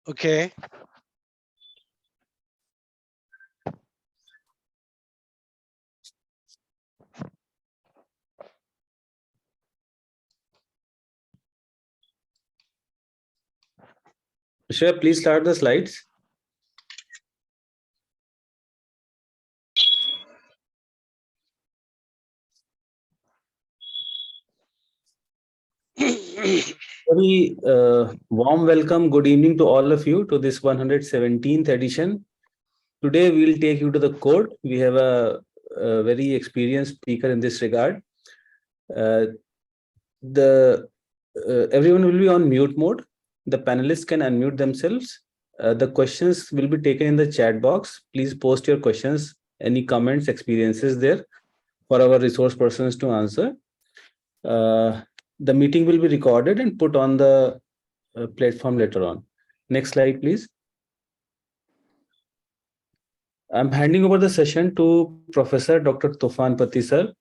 Okay. Shreya, please start the slides. Very warm welcome, good evening to all of you to this 117th edition. Today we'll take you to the court. We have a very experienced speaker in this regard. Uh, the Everyone will be on mute mode. The panelists can unmute themselves. The questions will be taken in the chat box. Please post your questions, any comments, experiences there for our resource persons to answer. The meeting will be recorded and put on the platform later on. Next slide, please. I'm handing over the session to Professor Dr. Tufan Pati sir.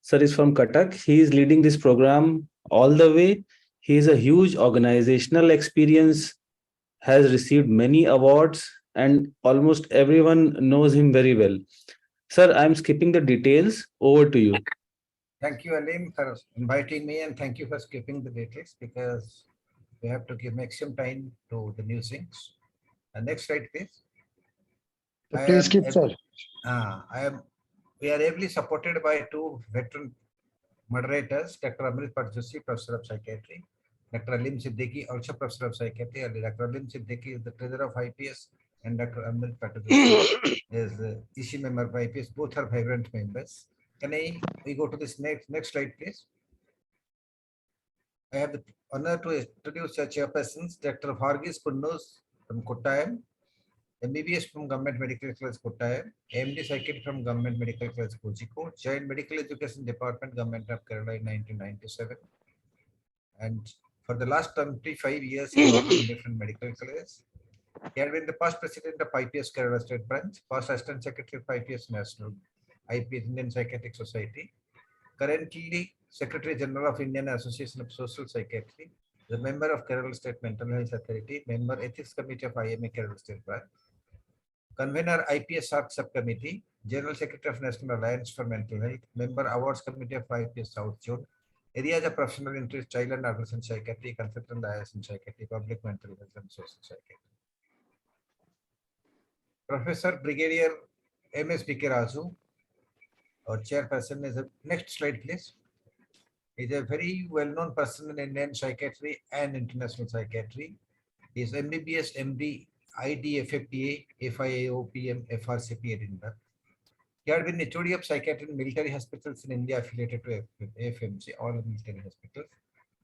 Sir is from Cuttack. He is leading this program all the way. He is a huge organizational experience, has received many awards, and almost everyone knows him very well. Sir, I'm skipping the details. Over to you. Thank you, Alim, for inviting me, and thank you for skipping the details because we have to give maximum time to the new things. Next slide, please. Please skip, sir. We are ably supported by two veteran moderators, Dr. Amrit Parjoshi, Professor of Psychiatry, Dr. Alim Siddiqui, also Professor of Psychiatry, and Dr. Alim Siddiqui is the Treasurer of IPS, and Dr. Amrit Parjoshi is the EC member of IPS. Both are vibrant members. We go to this next slide, please? I have the honor to introduce our chairpersons, Dr. Varghese Kunnus from Kottayam, MBBS from Government Medical College Kottayam, MD Psychiatry from Government Medical College Kozhikode, joined Medical Education Department, Government of Kerala in 1997. And for the last 25 years, he worked in different medical colleges. He had been the past president of IPS Kerala State Branch, past assistant secretary of IPS National, IPS Indian Psychiatric Society, currently Secretary General of Indian Association of Social Psychiatry, the member of Kerala State Mental Health Authority, member Ethics Committee of IMA Kerala State Branch, convener IPS SARC Subcommittee, General Secretary of National Alliance for Mental Health, member Awards Committee of IPS South Zone, areas of professional interest, child and adolescent psychiatry, consultant IS in psychiatry, public mental health and social psychiatry. Professor Brigadier M.S. Pikirazu, our chairperson, is the next slide, please. He's a very well-known person in Indian psychiatry and international psychiatry. He is MBBS, MD, IDFFTA, FIAO, PM, FRCP, Edinburgh. He had been HOD of psychiatry in military hospitals in India affiliated to AFMC, all military hospitals.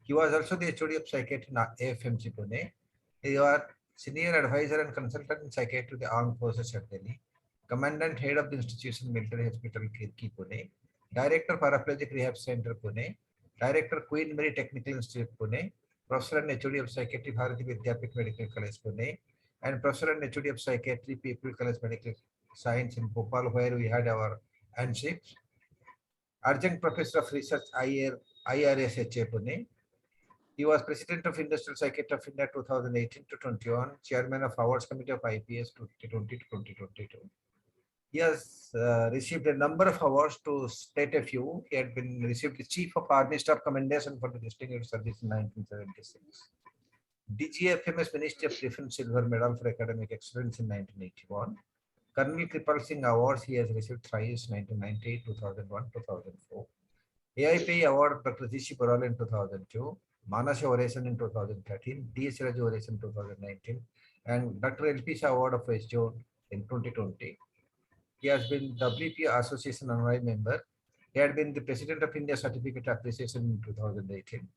He was also the HOD of psychiatry in AFMC Pune. He was senior advisor and consultant in psychiatry to the Armed Forces at Delhi, commandant head of the institution military hospital Kirki Pune, director paraplegic rehab center Pune, director Queen Mary Technical Institute Pune, professor and HOD of psychiatry Bharati Vidyapith Medical College Pune, and professor and HOD of psychiatry People College Medical Science in Bhopal, where we had our handships. Adjunct professor of research IRSHA Pune. He was president of Industrial Psychiatry of India 2018 to 21, chairman of Awards Committee of IPS 2020 to 2022. He has received a number of awards. To state a few, he had been received the Chief of Army Staff Commendation for the Distinguished Service in 1976. DGFMS Ministry of Defense Silver Medal for Academic Excellence in 1981. Colonel Kripal Singh Awards he has received thrice, 1998, 2001, 2004. AIP Award Dr. G.C. Baral in 2002. Manasya Oration in 2013, D.S. Raju Oration in 2019, and Dr. L.P. Shah Award of SJO in 2020. He has been WP Association honorary member. He had been the president of India Certificate Appreciation in 2018.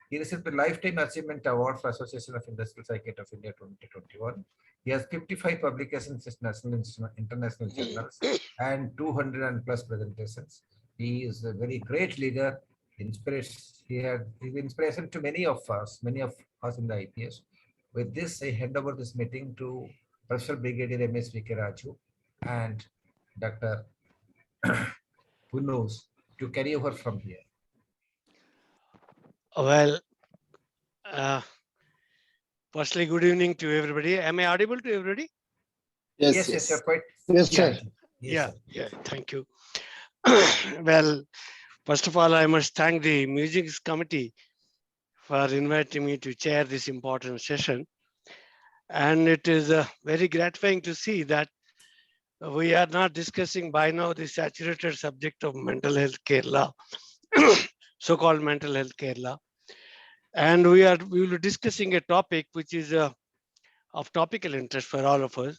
He received the Lifetime Achievement Award for Association of Industrial Psychiatry of India 2021. He has 55 publications in national and international journals and 200 and plus presentations. He is a very great leader. He's inspiration to many of us in the IPS. With this, I hand over this meeting to Professor Brigadier M.S. Pikirazu and Dr. Kunnus to carry over from here. Well, Firstly, good evening to everybody. Am I audible to everybody? Yes, yes, you're quite. Yes, Yeah, sir. yes, sir. Yeah, thank you. Well, first of all, I must thank the Music Committee for inviting me to chair this important session. And it is very gratifying to see that we are not discussing by now the saturated subject of mental health care law, so-called mental health care law. And we will be discussing a topic which is of topical interest for all of us,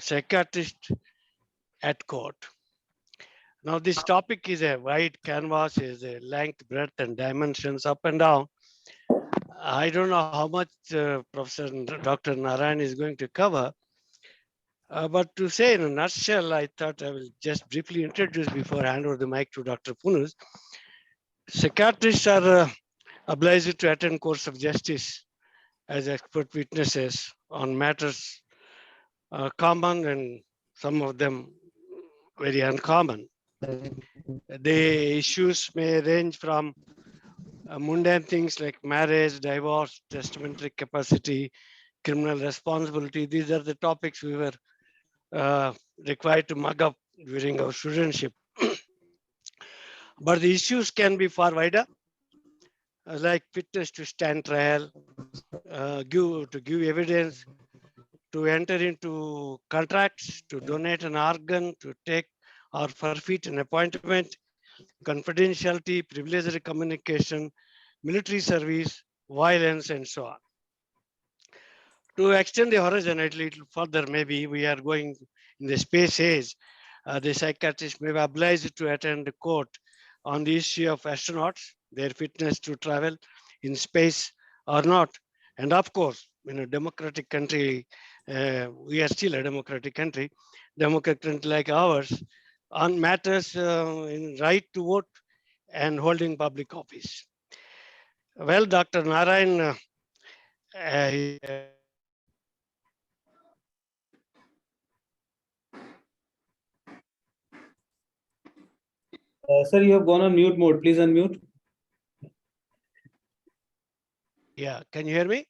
psychiatrist at court. Now, this topic is a wide canvas, is a length, breadth, and dimensions up and down. I don't know how much Professor Dr. Narayan is going to cover, but to say in a nutshell, I thought I will just briefly introduce before I hand over the mic to Dr. Punus. Psychiatrists are obliged to attend courts of justice as expert witnesses on matters common and some of them very uncommon. The issues may range from mundane things like marriage, divorce, testamentary capacity, criminal responsibility. These are the topics we were required to mug up during our studentship. But the issues can be far wider, like fitness to stand trial, to give evidence, to enter into contracts, to donate an organ, to take or forfeit an appointment, confidentiality, privileged communication, military service, violence, and so on. To extend the horizon a little further, maybe we are going in the space age. The psychiatrist may be obliged to attend the court on the issue of astronauts, their fitness to travel in space or not. And of course, in a democratic country, we are still a democratic country like ours, on matters in right to vote and holding public office. Well, Dr. Narayan, Sir, you have gone on mute mode. Please unmute. yeah, can you hear me?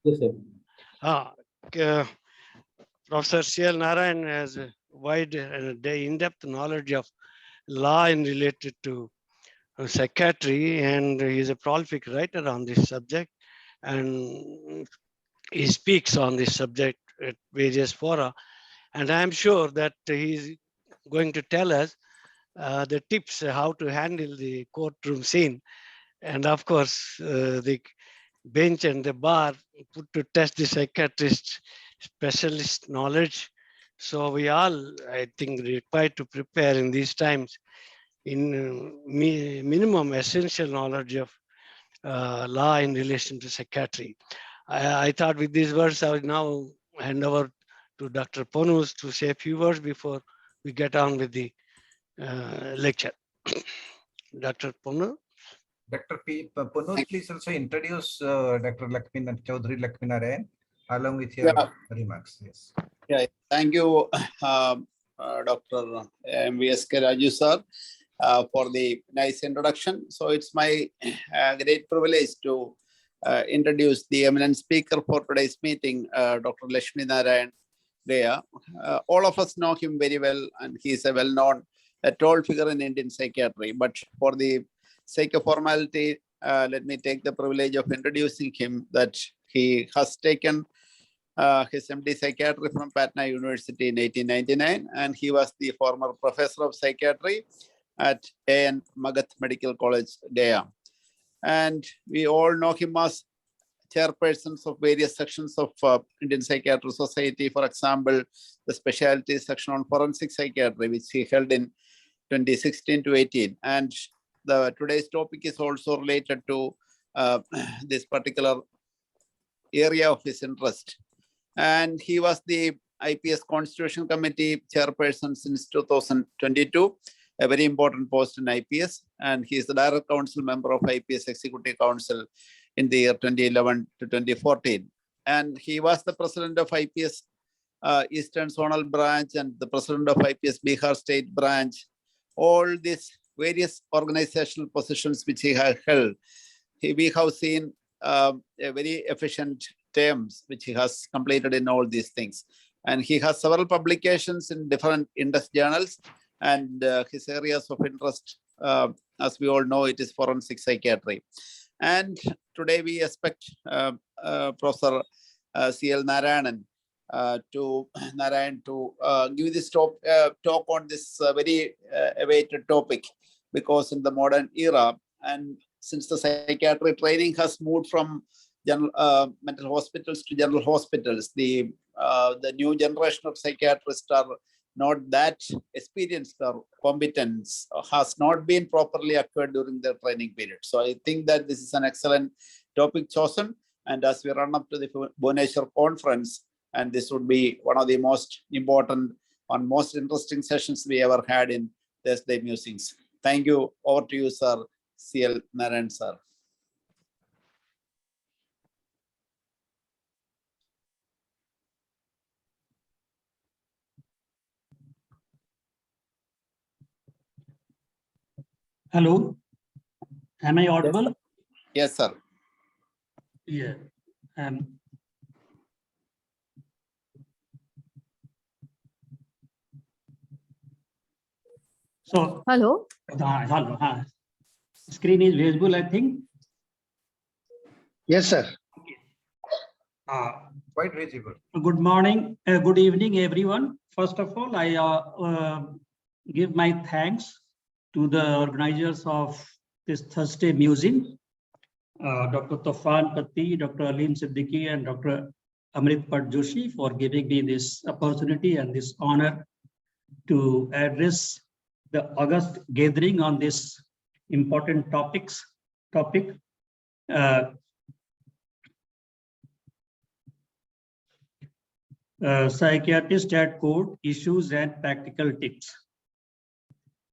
Yes, sir. Professor C.L. Narayan has a wide and in-depth knowledge of law and related to psychiatry, and he is a prolific writer on this subject, and he speaks on this subject at various fora. And I'm sure that he's going to tell us the tips how to handle the courtroom scene. And of course, the bench and the bar put to test the psychiatrist specialist knowledge. So we all, I think, required to prepare in these times in minimum essential knowledge of law in relation to psychiatry. I thought with these words, I will now hand over to Dr. Ponus to say a few words before we get on with the lecture. Dr. Ponus? Dr. Punus, please also introduce Dr. Chaudhary Lakshminarayan along with your remarks. Yes. Yeah, thank you, Dr. M.V.S.K. Raju sir, for the nice introduction. So it's my great privilege to introduce the eminent speaker for today's meeting, Dr. Lakshminarayan Deya. All of us know him very well, and he is a well-known, tall figure in Indian psychiatry. But for the sake of formality, let me take the privilege of introducing him, that he has taken his MD Psychiatry from Patna University in 1899, and he was the former professor of psychiatry at A.N. Magath Medical College, Gaya. And we all know him as chairpersons of various sections of Indian Psychiatric Society. For example, the specialty section on forensic psychiatry, which he held in 2016 to 18. And today's topic is also related to this particular area of his interest. And he was the IPS Constitution Committee chairperson since 2022, a very important post in IPS. And he is the direct council member of IPS Executive Council in the year 2011 to 2014. And he was the president of IPS Eastern Zonal Branch and the president of IPS Bihar State Branch. All these various organizational positions which he has held, we have seen a very efficient terms which he has completed in all these things. And he has several publications in different industry journals, and his areas of interest, as we all know, it is forensic psychiatry. And today we expect Professor C.L. Narayanan to give this talk on this very awaited topic, because in the modern era, and since the psychiatry training has moved from general mental hospitals to general hospitals, the new generation of psychiatrists are not that experienced or competence has not been properly acquired during their training period. So I think that this is an excellent topic chosen. And as we run up to the Bhubaneswar conference, and this would be one of the most important and most interesting sessions we ever had in Thursday Musings. Thank you. Over to you, sir. C.L. Narayan, sir. Hello, am I audible? Yes, sir. Yeah. So, Hello. hello. Screen is visible, I think. Yes, sir. Quite visible. Good morning, good evening, everyone. First of all, I give my thanks to the organizers of this Thursday Musing, Dr. Tofan Patti, Dr. Alim Siddiqui, and Dr. Amrit Pat Joshi for giving me this opportunity and this honor to address the August gathering on this important topic. Psychiatrist at court, issues and practical tips.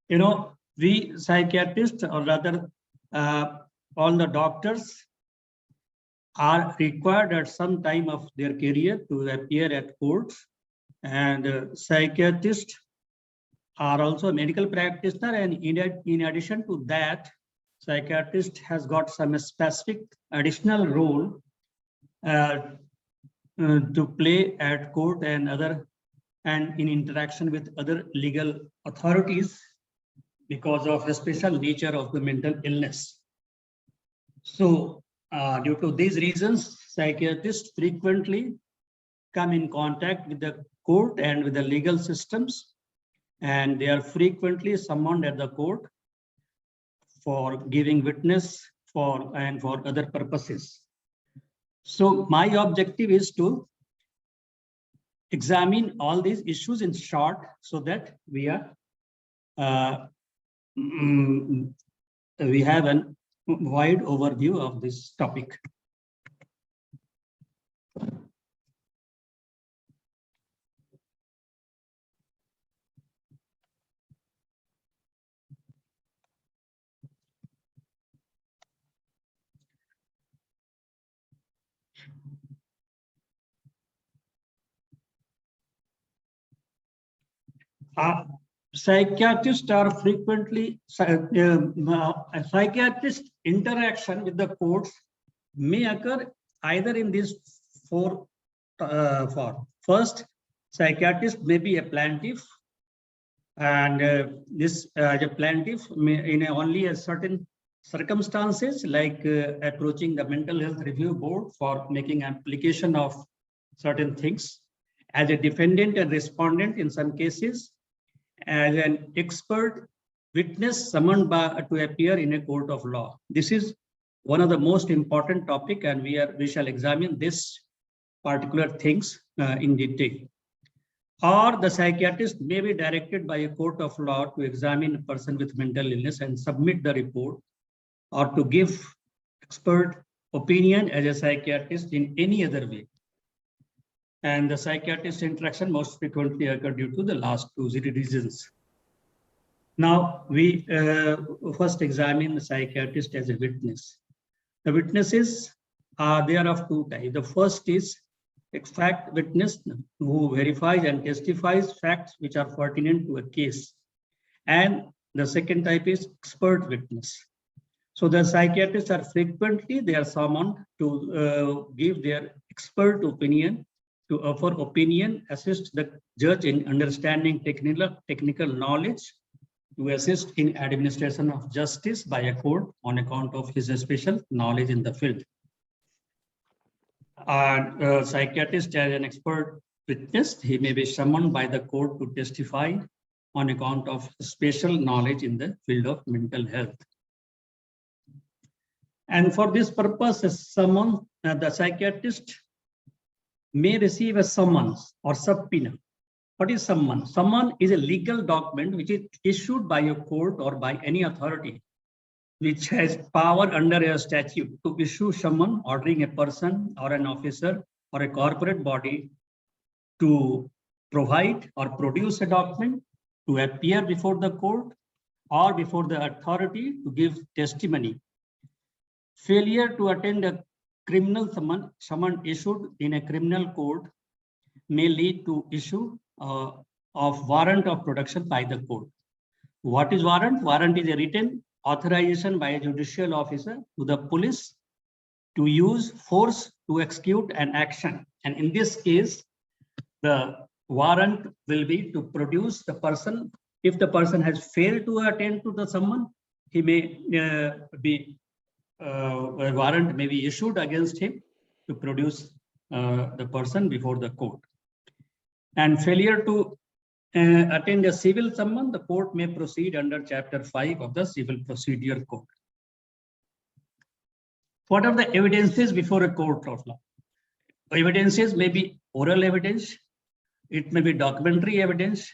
You know, we psychiatrists, or rather all the doctors, are required at some time of their career to appear at courts, and psychiatrists are also a medical practitioner, and in addition to that, psychiatrist has got some specific additional role to play at court and in interaction with other legal authorities because of the special nature of the mental illness. So due to these reasons, psychiatrists frequently come in contact with the court and with the legal systems, and they are frequently summoned at the court for giving witness and for other purposes. So my objective is to examine all these issues in short, so that we have a wide overview of this topic. Psychiatrists are frequently, psychiatrist interaction with the courts may occur either in these four forms. First, psychiatrist may be a plaintiff, and this a plaintiff may in only a certain circumstances, like approaching the mental health review board for making application of certain things, as a defendant and respondent in some cases, as an expert witness summoned to appear in a court of law. This is one of the most important topic, and we shall examine this particular things in detail. Or the psychiatrist may be directed by a court of law to examine a person with mental illness and submit the report, or to give expert opinion as a psychiatrist in any other way. And the psychiatrist interaction most frequently occur due to the last two reasons. Now we first examine the psychiatrist as a witness. The witnesses they are of two types. The first is a fact witness, who verifies and testifies facts which are pertinent to a case. And the second type is expert witness. So the psychiatrists are frequently, they are summoned to give their expert opinion, to offer opinion, assist the judge in understanding technical knowledge, to assist in administration of justice by a court on account of his special knowledge in the field. A psychiatrist as an expert witness, he may be summoned by the court to testify on account of special knowledge in the field of mental health. And for this purpose, the psychiatrist may receive a summons or subpoena. What is summon? Summon is a legal document which is issued by a court or by any authority which has power under a statute to issue summon ordering a person or an officer or a corporate body to provide or produce a document, to appear before the court or before the authority to give testimony. Failure to attend a criminal summon issued in a criminal court may lead to issue of warrant of production by the court. What is warrant? Warrant is a written authorization by a judicial officer to the police to use force to execute an action. And in this case, the warrant will be to produce the person. If the person has failed to attend to the summon, he may a warrant may be issued against him to produce the person before the court. And failure to attend a civil summon, the court may proceed under Chapter 5 of the Civil Procedure Code. What are the evidences before a court of law? Evidences may be oral evidence, it may be documentary evidence,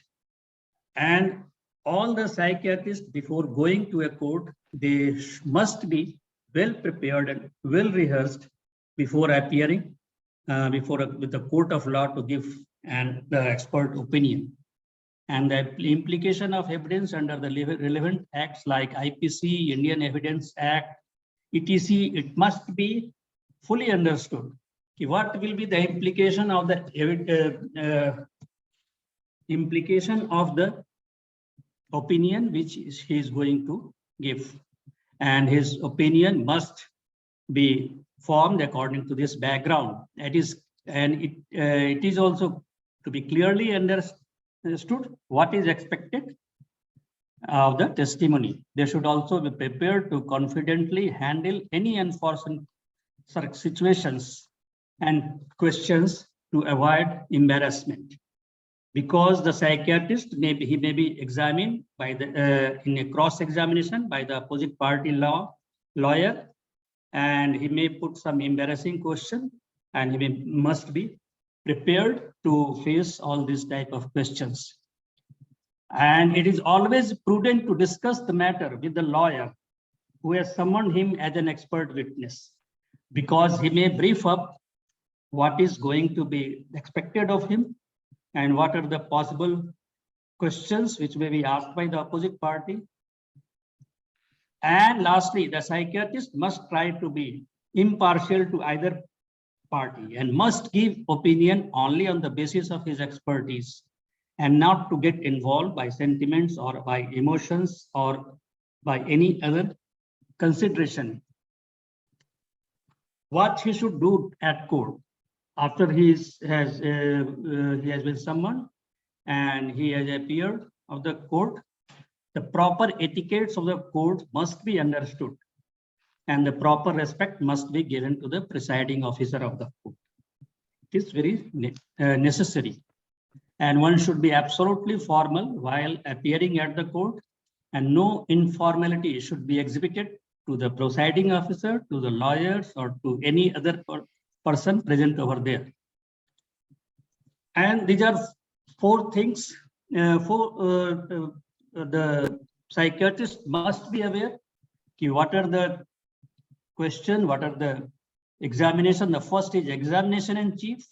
and all the psychiatrists before going to a court, they must be well prepared and well rehearsed before appearing with the court of law to give the expert opinion. And the implication of evidence under the relevant acts like IPC, Indian Evidence Act, etc., it must be fully understood. What will be the implication of the opinion which he is going to give? And his opinion must be formed according to this background. It is also to be clearly understood what is expected of the testimony. They should also be prepared to confidently handle any unforeseen situations and questions to avoid embarrassment. Because the psychiatrist may be examined by in a cross-examination by the opposite party lawyer, and he may put some embarrassing question, and he must be prepared to face all these type of questions. And it is always prudent to discuss the matter with the lawyer who has summoned him as an expert witness, because he may brief up what is going to be expected of him and what are the possible questions which may be asked by the opposite party. And lastly, the psychiatrist must try to be impartial to either party and must give opinion only on the basis of his expertise and not to get involved by sentiments or by emotions or by any other consideration. What he should do at court after he has been summoned and he has appeared of the court, the proper etiquettes of the court must be understood and the proper respect must be given to the presiding officer of the court. It is very necessary. And one should be absolutely formal while appearing at the court, and no informality should be exhibited to the presiding officer, to the lawyers, or to any other person present over there. And these are four things the psychiatrist must be aware. What are the questions, what are the examination? The first is examination in chief.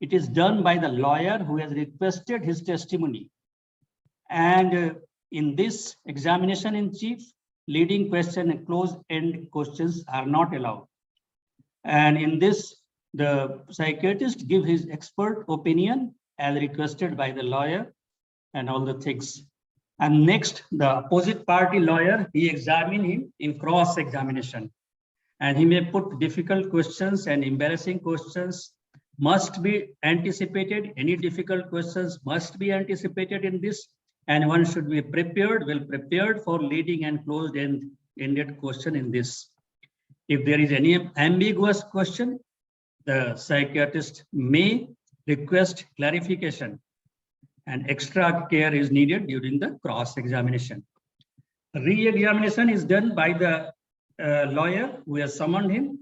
It is done by the lawyer who has requested his testimony. And in this examination in chief, leading question and close-end questions are not allowed. And in this, the psychiatrist gives his expert opinion as requested by the lawyer and all the things. And next, the opposite party lawyer, he examined him in cross-examination. And he may put difficult questions and embarrassing questions must be anticipated. Any difficult questions must be anticipated in this. And one should be prepared, well prepared for leading and closed-ended question in this. If there is any ambiguous question, the psychiatrist may request clarification, and extra care is needed during the cross-examination. Re-examination is done by the lawyer who has summoned him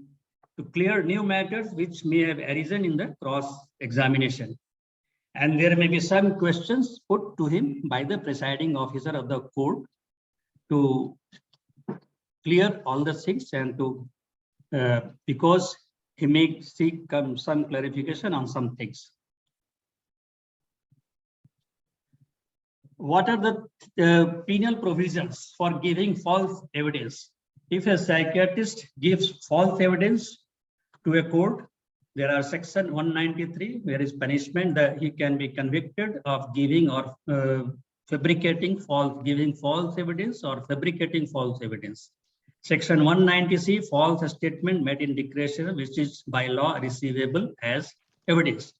to clear new matters which may have arisen in the cross-examination. And there may be some questions put to him by the presiding officer of the court to clear all the things and to, because he may seek some clarification on some things. What are the penal provisions for giving false evidence? If a psychiatrist gives false evidence to a court, there are section 193, where is punishment that he can be convicted of giving or giving false evidence or fabricating false evidence. Section 190C, false statement made in declaration, which is by law receivable as evidence.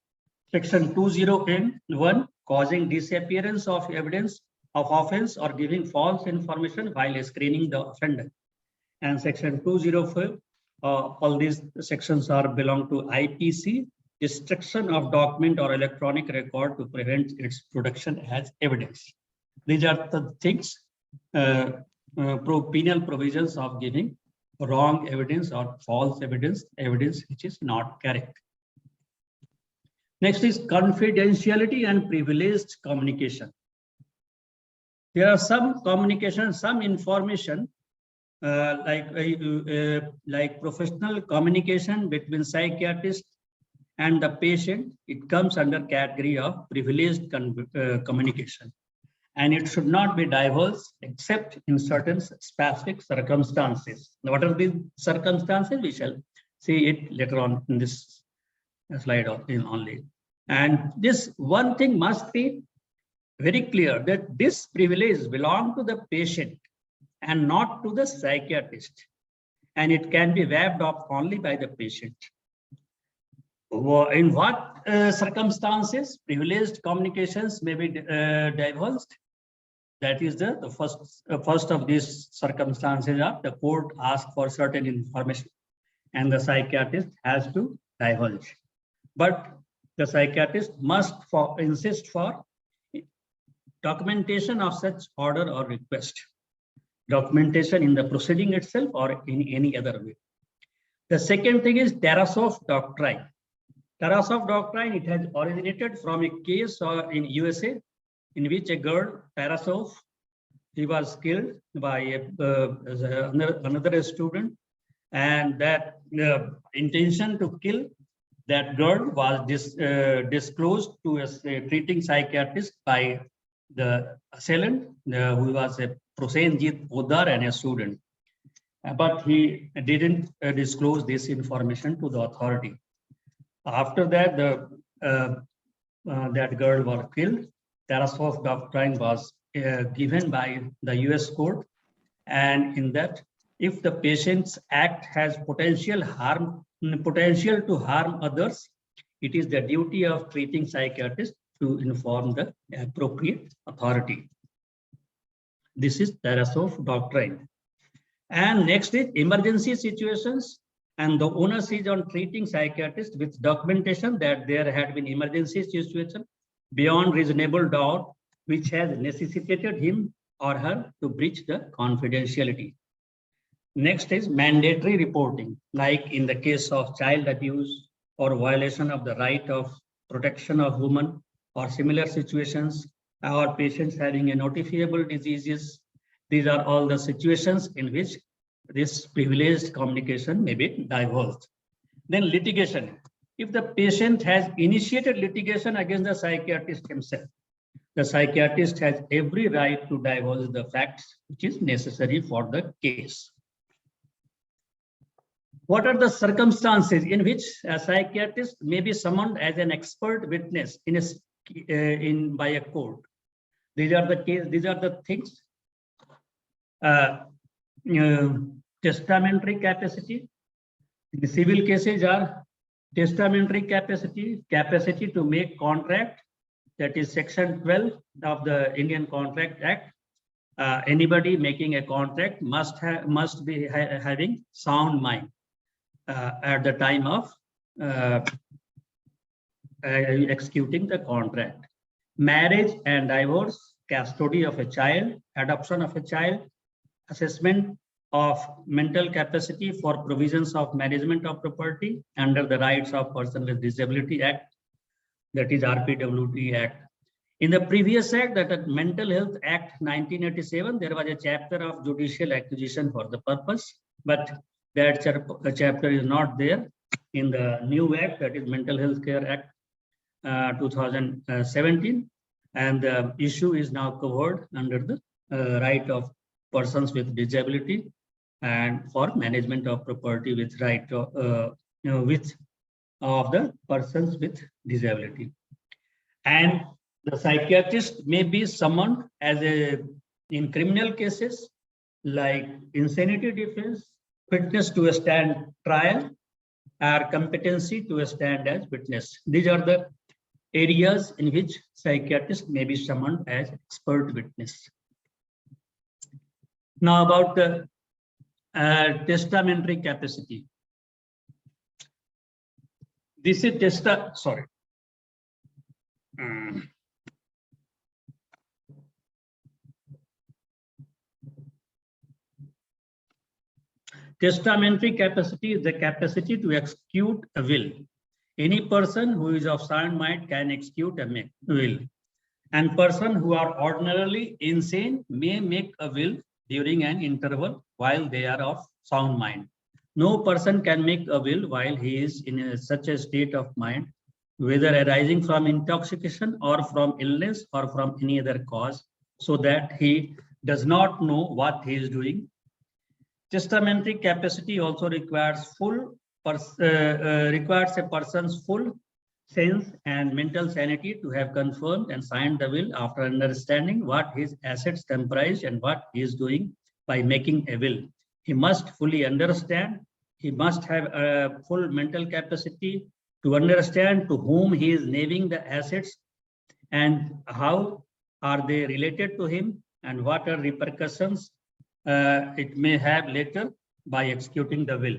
Section 20N1, causing disappearance of evidence of offense or giving false information while screening the offender. And section 205, all these sections are belong to IPC, destruction of document or electronic record to prevent its production as evidence. These are the things, penal provisions of giving wrong evidence or false evidence, evidence which is not correct. Next is confidentiality and privileged communication. There are some communication, some information like professional communication between psychiatrist and the patient. It comes under category of privileged communication, and it should not be divulged except in certain specific circumstances. Now, what are these circumstances? We shall see it later on in this slide only. And this one thing must be very clear, that this privilege belongs to the patient and not to the psychiatrist, and it can be waived off only by the patient. In what circumstances privileged communications may be divulged? That is the first of these circumstances are the court asks for certain information and the psychiatrist has to divulge. But the psychiatrist must insist for documentation of such order or request. Documentation in the proceeding itself or in any other way. The second thing is Tarasov doctrine. Tarasov doctrine, it has originated from a case in USA in which a girl, Tarasov, he was killed by another student, and that intention to kill that girl was disclosed to a treating psychiatrist by the assailant, who was a Prosenjit Poddar and a student. But he didn't disclose this information to the authority. After that, that girl was killed. Tarasov doctrine was given by the US court, and in that, if the patient's act has potential to harm others, it is the duty of treating psychiatrist to inform the appropriate authority. This is Tarasov doctrine. And next is emergency situations, and the onus is on treating psychiatrist with documentation that there had been emergency situation beyond reasonable doubt which has necessitated him or her to breach the confidentiality. Next is mandatory reporting, like in the case of child abuse or violation of the right of protection of women or similar situations, or patients having a notifiable diseases. These are all the situations in which this privileged communication may be divulged. Then litigation. If the patient has initiated litigation against the psychiatrist himself, the psychiatrist has every right to divulge the facts which is necessary for the case. What are the circumstances in which a psychiatrist may be summoned as an expert witness by a court? These are the things. Testamentary capacity. The civil cases are testamentary capacity to make contract. That is Section 12 of the Indian Contract Act. Anybody making a contract must be having sound mind at the time of executing the contract. Marriage and divorce, custody of a child, adoption of a child, assessment of mental capacity for provisions of management of property under the Rights of Person with Disability Act, that is RPWD Act. In the previous act, that is Mental Health Act 1987, there was a chapter of judicial acquisition for the purpose, but that chapter is not there in the new act, that is Mental Health Care Act 2017, and the issue is now covered under the right of persons with disability and for management of property with right to, of the persons with disability. And the psychiatrist may be summoned as in criminal cases like insanity defense, fitness to stand trial, or competency to stand as witness. These are the areas in which psychiatrist may be summoned as expert witness. Now about the testamentary capacity. This is testamentary capacity is the capacity to execute a will. Any person who is of sound mind can execute a will. And person who are ordinarily insane may make a will during an interval while they are of sound mind. No person can make a will while he is in such a state of mind, whether arising from intoxication or from illness or from any other cause, so that he does not know what he is doing. Testamentary capacity also requires a person's full sense and mental sanity to have confirmed and signed the will after understanding what his assets comprise and what he is doing by making a will. He must fully understand. He must have a full mental capacity to understand to whom he is naming the assets and how are they related to him and what are repercussions it may have later by executing the will.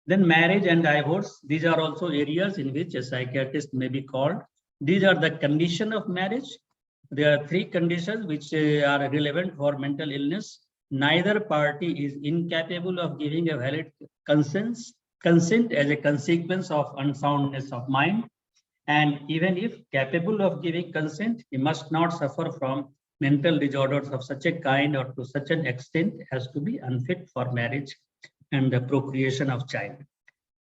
Then marriage and divorce, these are also areas in which a psychiatrist may be called. These are the condition of marriage. There are three conditions which are relevant for mental illness. Neither party is incapable of giving a valid consent as a consequence of unsoundness of mind. And even if capable of giving consent, he must not suffer from mental disorders of such a kind or to such an extent as to be unfit for marriage and the procreation of child.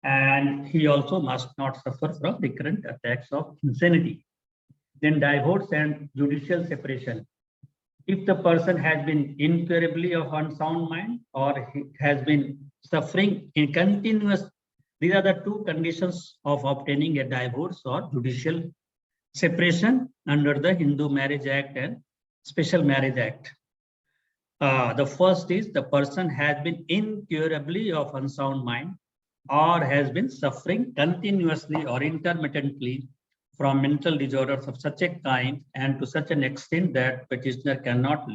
And he also must not suffer from recurrent attacks of insanity. Then divorce and judicial separation. If the person has been incurably of unsound mind or he has been suffering in continuous, these are the two conditions of obtaining a divorce or judicial separation under the Hindu Marriage Act and Special Marriage Act. The first is the person has been incurably of unsound mind or has been suffering continuously or intermittently from mental disorders of such a kind and to such an extent that petitioner cannot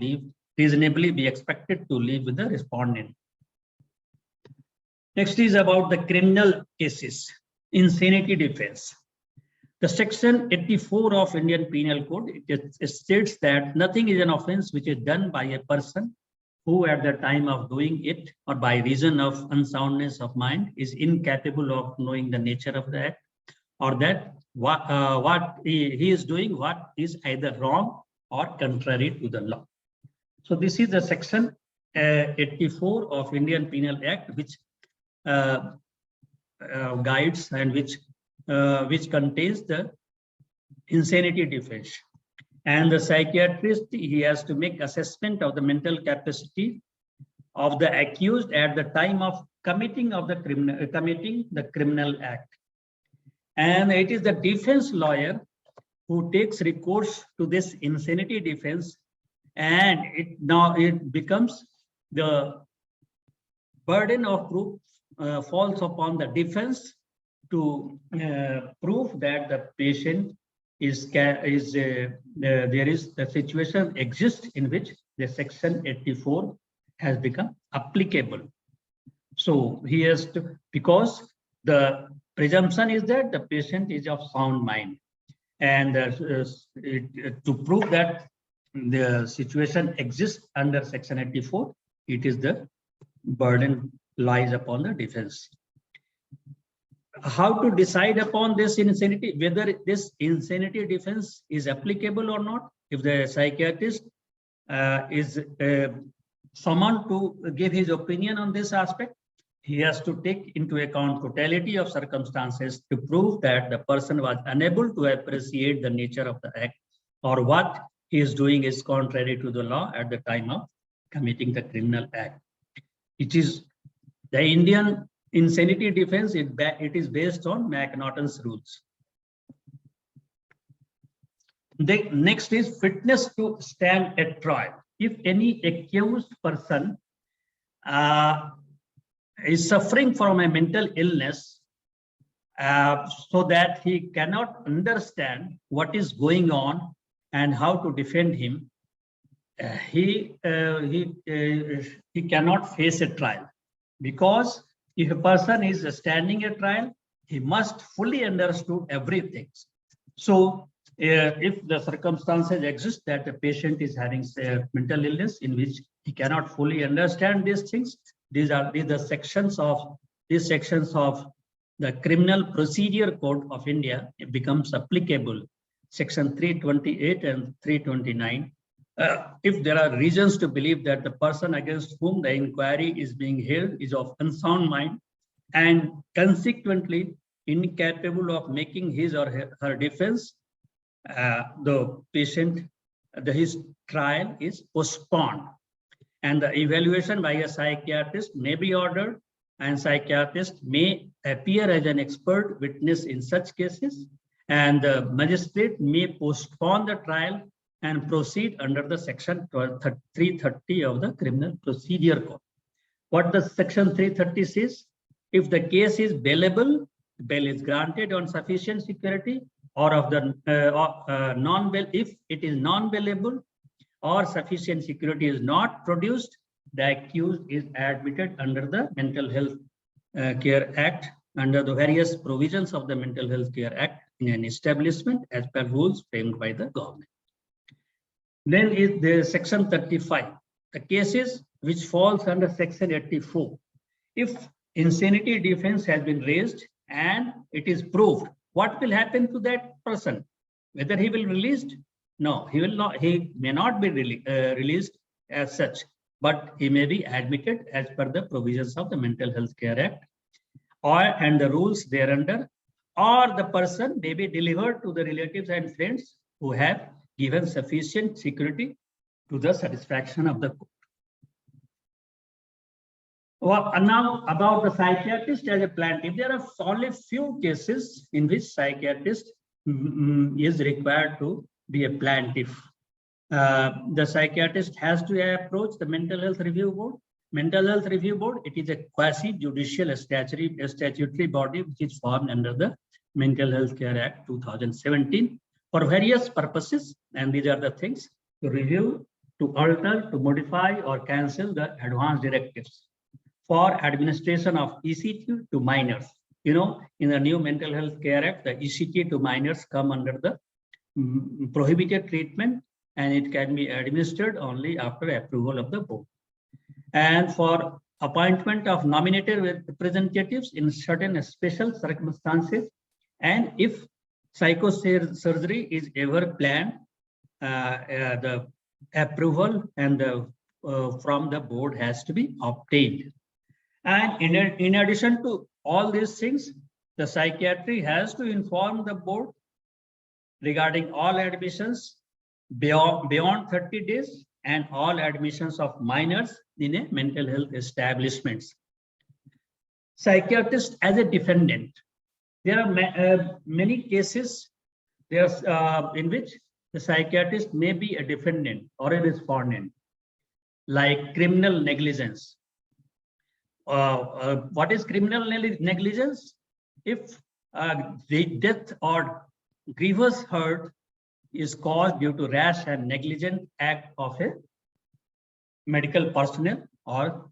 reasonably be expected to live with the respondent. Next is about the criminal cases, insanity defense. The section 84 of Indian Penal Code, it states that nothing is an offense which is done by a person who at the time of doing it or by reason of unsoundness of mind is incapable of knowing the nature of the act, or that what he is doing what is either wrong or contrary to the law. So this is the section 84 of Indian Penal Act, which guides and which contains the insanity defense. And the psychiatrist, he has to make assessment of the mental capacity of the accused at the time of committing the criminal act. And it is the defense lawyer who takes recourse to this insanity defense, and it becomes the burden of proof falls upon the defense to prove that the patient there is the situation exists in which the section 84 has become applicable. So he has to, because the presumption is that the patient is of sound mind, and to prove that the situation exists under section 84, it is the burden lies upon the defense. How to decide upon this insanity, whether this insanity defense is applicable or not? If the psychiatrist is summoned to give his opinion on this aspect, he has to take into account totality of circumstances to prove that the person was unable to appreciate the nature of the act, or what he is doing is contrary to the law at the time of committing the criminal act. It is the Indian insanity defense, it is based on McNaughton's rules. The next is fitness to stand at trial. If any accused person is suffering from a mental illness, so that he cannot understand what is going on and how to defend him, he cannot face a trial, because if a person is standing a trial, he must fully understood everything. So if the circumstances exist that the patient is having a mental illness in which he cannot fully understand these things, these are the sections of the Criminal Procedure Code of India. It becomes applicable, section 328 and 329. If there are reasons to believe that the person against whom the inquiry is being held is of unsound mind and consequently incapable of making his or her defense, the patient, his trial is postponed, and the evaluation by a psychiatrist may be ordered, and psychiatrist may appear as an expert witness in such cases, and the magistrate may postpone the trial and proceed under the section 330 of the Criminal Procedure Code. What the section 330 says? If the case is bailable, bail is granted on sufficient security, or of the non-bail, if it is non-bailable or sufficient security is not produced, the accused is admitted under the Mental Health Care Act, under the various provisions of the Mental Health Care Act, in an establishment as per rules framed by the government. Then is the section 35, the cases which falls under section 84. If insanity defense has been raised and it is proved, what will happen to that person? Whether he will be released? No, he will not. He may not be released as such, but he may be admitted as per the provisions of the Mental Health Care Act and the rules thereunder, or the person may be delivered to the relatives and friends who have given sufficient security to the satisfaction of the court. Well, now about the psychiatrist as a plaintiff, there are only few cases in which psychiatrist is required to be a plaintiff. The psychiatrist has to approach the Mental Health Review Board. Mental Health Review Board, it is a quasi-judicial statutory body which is formed under the Mental Health Care Act 2017 for various purposes, and these are the things: to review, to alter, to modify or cancel the advance directives for administration of ECT to minors. You know, in the new Mental Health Care Act, the ECT to minors come under the prohibited treatment, and it can be administered only after approval of the board. And for appointment of nominated representatives in certain special circumstances, and if psychosurgery is ever planned, the approval and from the board has to be obtained. And in addition to all these things, the psychiatry has to inform the board regarding all admissions beyond 30 days and all admissions of minors in a mental health establishments. Psychiatrist as a defendant. There are many cases there's in which the psychiatrist may be a defendant or a respondent, like criminal negligence. What is criminal negligence? If the death or grievous hurt is caused due to rash and negligent act of a medical personnel, or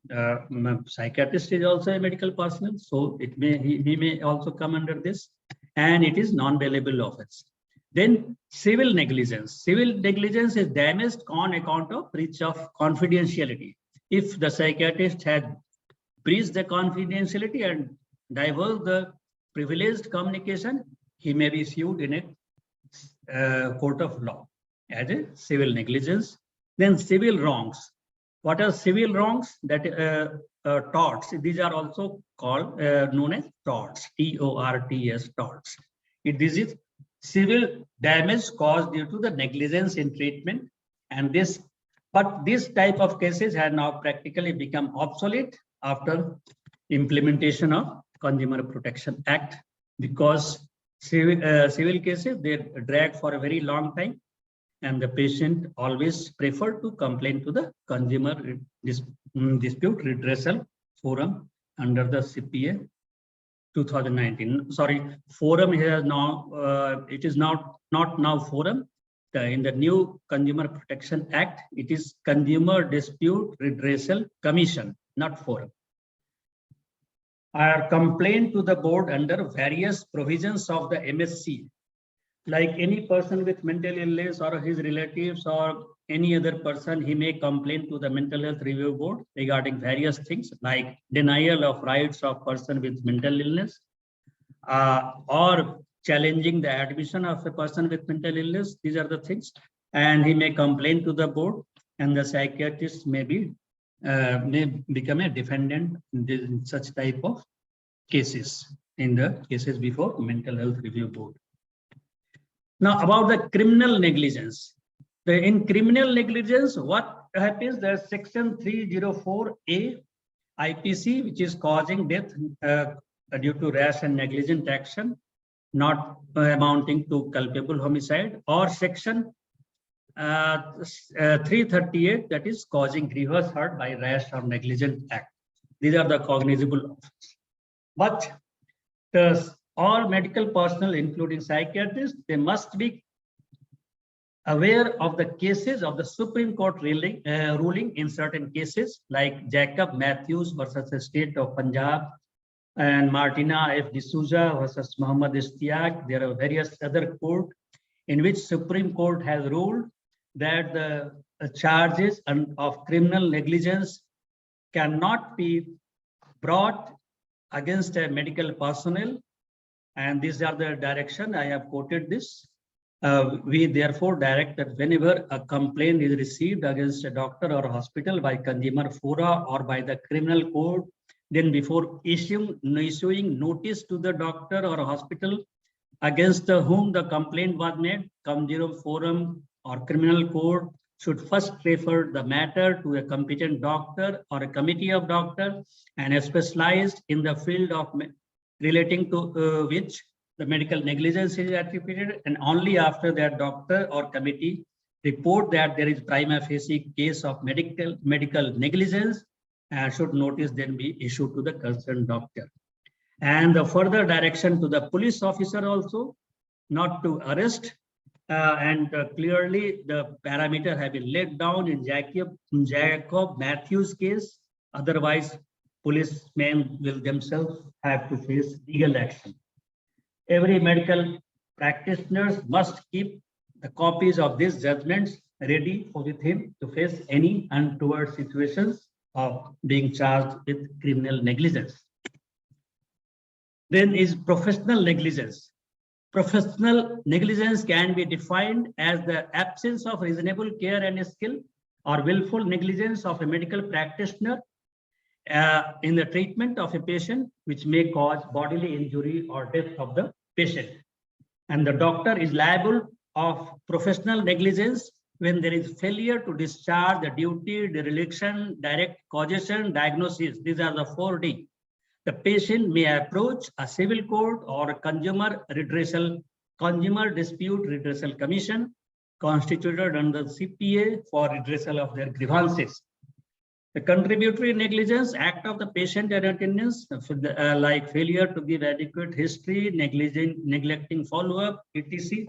psychiatrist is also a medical personnel, so it may he may also come under this, and it is non-bailable offense. Then civil negligence. Civil negligence is damage on account of breach of confidentiality. If the psychiatrist had breached the confidentiality and divulged the privileged communication, he may be sued in a court of law as a civil negligence. Then civil wrongs. What are civil wrongs? That torts. These are also called known as torts. T-O-R-T-S, torts. This is civil damage caused due to the negligence in treatment, and this type of cases have now practically become obsolete after implementation of Consumer Protection Act, because civil cases, they drag for a very long time, and the patient always prefer to complain to the Consumer Dispute Redressal Forum under the CPA 2019. Sorry, forum here now, it is not now forum. In the new Consumer Protection Act, it is Consumer Dispute Redressal Commission, not forum. Are complained to the board under various provisions of the MSC. Like any person with mental illness or his relatives or any other person, he may complain to the Mental Health Review Board regarding various things like denial of rights of person with mental illness, or challenging the admission of a person with mental illness. These are the things, and he may complain to the board, and the psychiatrist may become a defendant in such type of cases, in the cases before Mental Health Review Board. Now about the criminal negligence. In criminal negligence, what happens? There's section 304A IPC, which is causing death due to rash and negligent action, not amounting to culpable homicide, or section 338, that is causing grievous hurt by rash or negligent act. These are the cognizable offenses. But all medical personnel, including psychiatrists, they must be aware of the cases of the Supreme Court ruling in certain cases, like Jacob Matthews versus the State of Punjab, and Martina F. D'Souza versus Muhammad Ishtiaq. There are various other courts in which Supreme Court has ruled that the charges of criminal negligence cannot be brought against a medical personnel, and these are the direction. I have quoted this. We therefore direct that whenever a complaint is received against a doctor or a hospital by consumer fora or by the criminal court, then before issuing notice to the doctor or hospital against whom the complaint was made, consumer forum or criminal court should first refer the matter to a competent doctor or a committee of doctors and specialized in the field of relating to which the medical negligence is attributed, and only after that doctor or committee report that there is prima facie case of medical negligence, should notice then be issued to the concerned doctor. And the further direction to the police officer also not to arrest, and clearly the parameter have been laid down in Jacob Matthews case. Otherwise, policemen will themselves have to face legal action. Every medical practitioner must keep the copies of these judgments ready with him to face any untoward situations of being charged with criminal negligence. Then is professional negligence. Professional negligence can be defined as the absence of reasonable care and skill or willful negligence of a medical practitioner in the treatment of a patient, which may cause bodily injury or death of the patient. And the doctor is liable of professional negligence when there is failure to discharge the duty, dereliction, direct causation, diagnosis. These are the 4D. The patient may approach a civil court or a consumer redressal Consumer Dispute Redressal Commission, constituted under CPA for redressal of their grievances. The Contributory Negligence Act of the Patient and Attendants, like failure to give adequate history, neglecting follow-up, etc.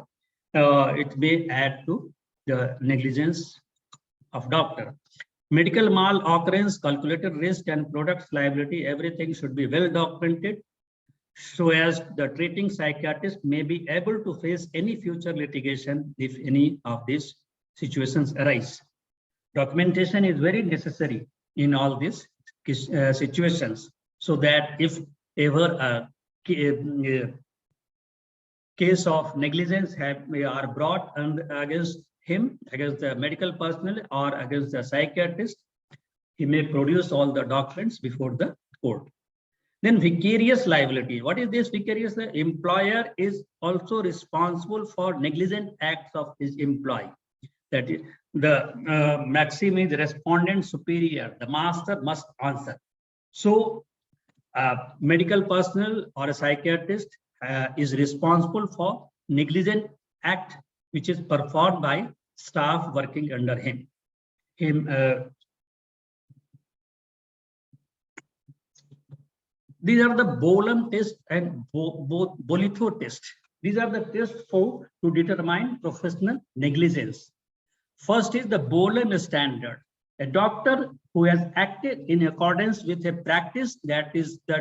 It may add to the negligence of doctor. Medical mal-occurrence, calculated risk, and product liability, everything should be well documented so as the treating psychiatrist may be able to face any future litigation if any of these situations arise. Documentation is very necessary in all these situations, so that if ever a case of negligence are brought against him, against the medical personnel or against the psychiatrist, he may produce all the documents before the court. Then vicarious liability. What is this vicarious? The employer is also responsible for negligent acts of his employee. That is, the maxim is respondent superior. The master must answer. So, medical personnel or a psychiatrist is responsible for negligent act which is performed by staff working under him. These are the Bolam test and Bolitho test. These are the tests to determine professional negligence. First is the Bolam standard. A doctor who has acted in accordance with a practice that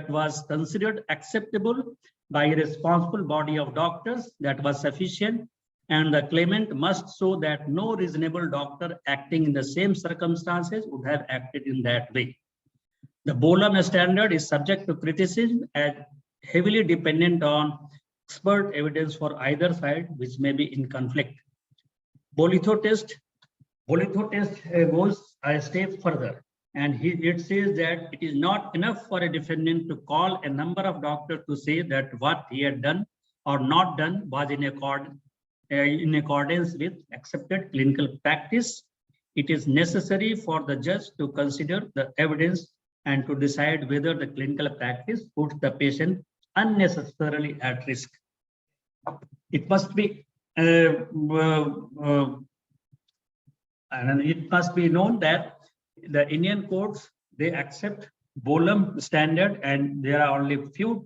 was considered acceptable by a responsible body of doctors, that was sufficient, and the claimant must show that no reasonable doctor acting in the same circumstances would have acted in that way. The Bolam standard is subject to criticism and heavily dependent on expert evidence for either side, which may be in conflict. Bolitho test goes a step further, and it says that it is not enough for a defendant to call a number of doctors to say that what he had done or not done was in accordance with accepted clinical practice. It is necessary for the judge to consider the evidence and to decide whether the clinical practice puts the patient unnecessarily at risk. It must be known that the Indian courts, they accept Bolam standard, and there are only few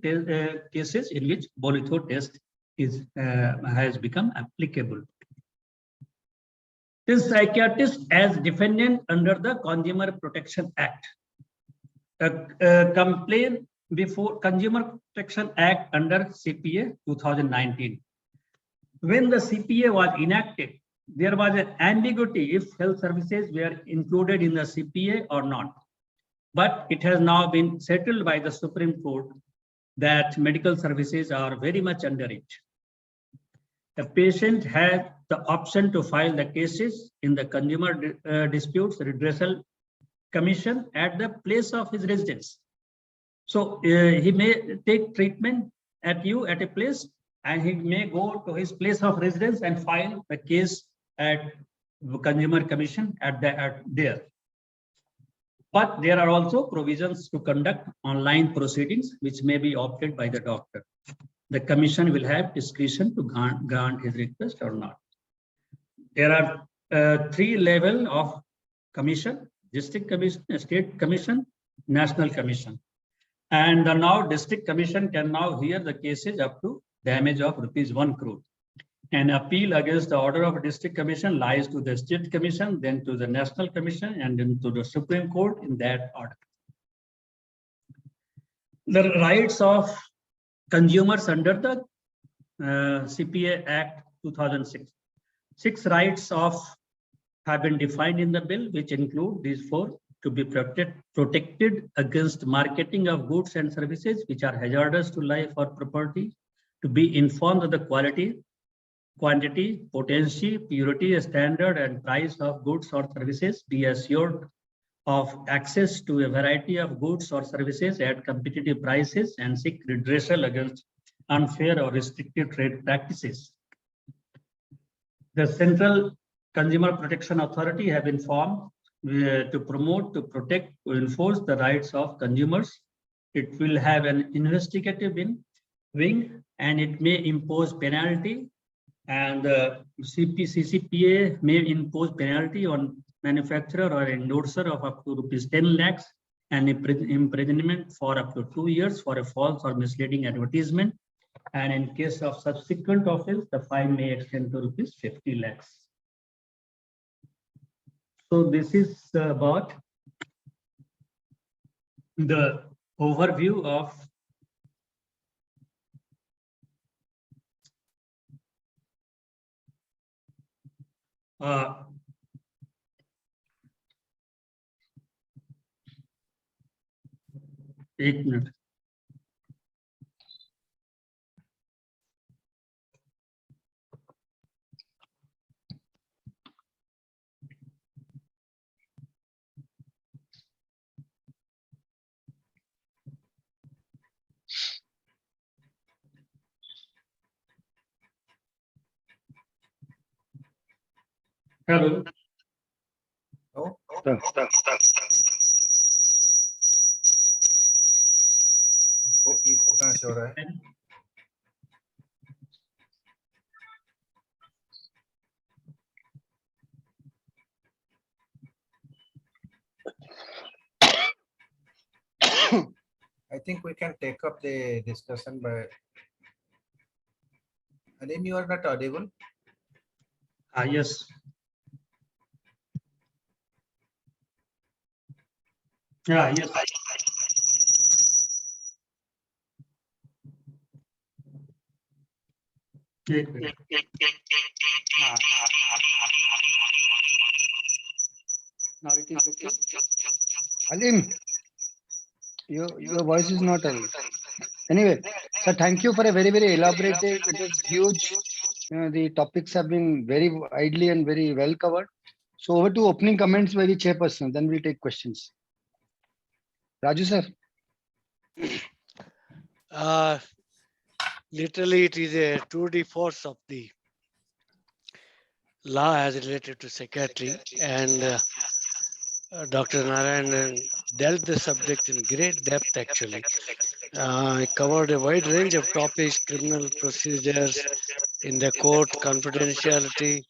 cases in which Bolitho test has become applicable. This psychiatrist as defendant under the Consumer Protection Act. A complaint before Consumer Protection Act under CPA 2019. When the CPA was enacted, there was an ambiguity if health services were included in the CPA or not. But it has now been settled by the Supreme Court that medical services are very much under it. The patient has the option to file the cases in the Consumer Disputes Redressal Commission at the place of his residence. So he may take treatment at a place, and he may go to his place of residence and file the case at the Consumer Commission there. But there are also provisions to conduct online proceedings, which may be opted by the doctor. The commission will have discretion to grant his request or not. There are 3 levels of commission: district commission, state commission, national commission. And now district commission can now hear the cases up to damage of ₹1 crore. An appeal against the order of district commission lies to the state commission, then to the national commission, and then to the Supreme Court in that order. The rights of consumers under the CPA Act 2006. 6 rights have been defined in the bill, which include these 4: to be protected against marketing of goods and services which are hazardous to life or property, to be informed of the quality, quantity, potency, purity, standard, and price of goods or services, be assured of access to a variety of goods or services at competitive prices, and seek redressal against unfair or restrictive trade practices. The Central Consumer Protection Authority have been formed to promote, to protect, to enforce the rights of consumers. It will have an investigative wing and it may impose penalty, and the CCPA may impose penalty on manufacturer or endorser of up to rupees 10 lakhs and imprisonment for up to 2 years for a false or misleading advertisement. And in case of subsequent offense, the fine may extend to rupees 50 lakhs. So this is about the overview of एक minute. Hello. Oh, Sir. इको कहाँ से हो रहा है? I think we can take up the discussion by. And then you are not audible. Yes. Yeah, yes. एक minute. Now it is okay. Alim, your voice is not audible. Anyway, sir, thank you for a very, very elaborative. It was huge. The topics have been very widely and very well covered. So over to opening comments by the chairperson. Then we'll take questions. Raju sir. Literally, it is a tour de force of the law as related to psychiatry, and Dr. Narayan dealt the subject in great depth actually. It covered a wide range of topics: criminal procedures in the court, confidentiality,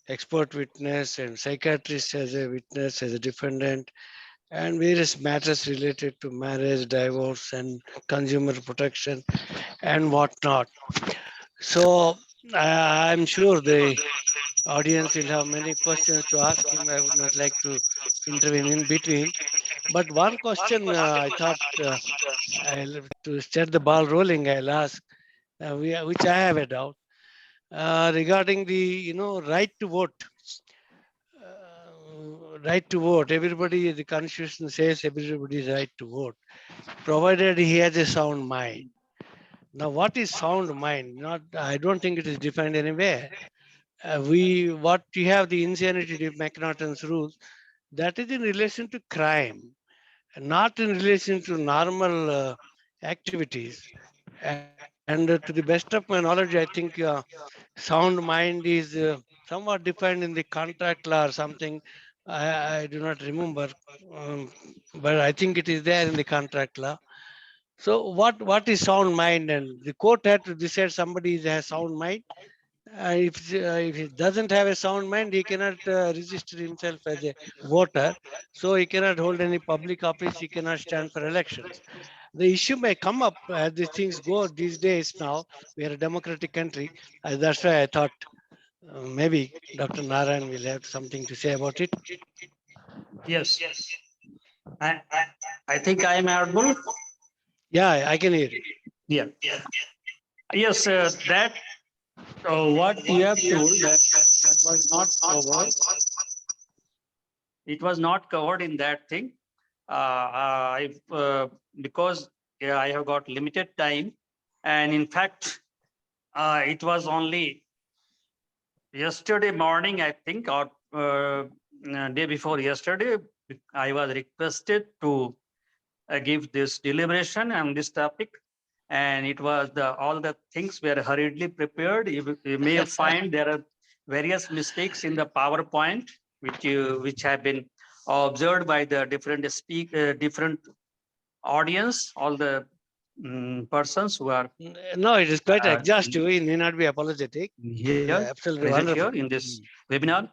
expert witness, and psychiatrist as a witness, as a defendant, and various matters related to marriage, divorce, and consumer protection, and whatnot. So I'm sure the audience will have many questions to ask him. I would not like to intervene in between. But one question I thought to set the ball rolling, I'll ask, which I have a doubt regarding the right to vote. Right to vote. Everybody, the Constitution says everybody's right to vote, provided he has a sound mind. Now, what is sound mind? Not, I don't think it is defined anywhere. What you have the insanity of McNaughton's rules, that is in relation to crime, not in relation to normal activities. And to the best of my knowledge, I think sound mind is somewhat defined in the contract law or something. I do not remember, but I think it is there in the contract law. So what is sound mind? And the court had to decide somebody has sound mind. If he doesn't have a sound mind, he cannot register himself as a voter. So he cannot hold any public office. He cannot stand for elections. The issue may come up as these things go these days now. We are a democratic country. That's why I thought maybe Dr. Narayan will have something to say about it. Yes. I think I am audible. Yeah, I can hear you. Yeah. Yes, that what you have told that was not covered. It was not covered in that thing. Because I have got limited time, and in fact, it was only yesterday morning, I think, or day before yesterday, I was requested to give this deliberation on this topic, and it was all the things were hurriedly prepared. You may find there are various mistakes in the PowerPoint, which have been observed by the different audience, all the persons who are No, it is quite Uh, exhaustive. You need not be apologetic. here, Absolutely present wonderful. here in this webinar.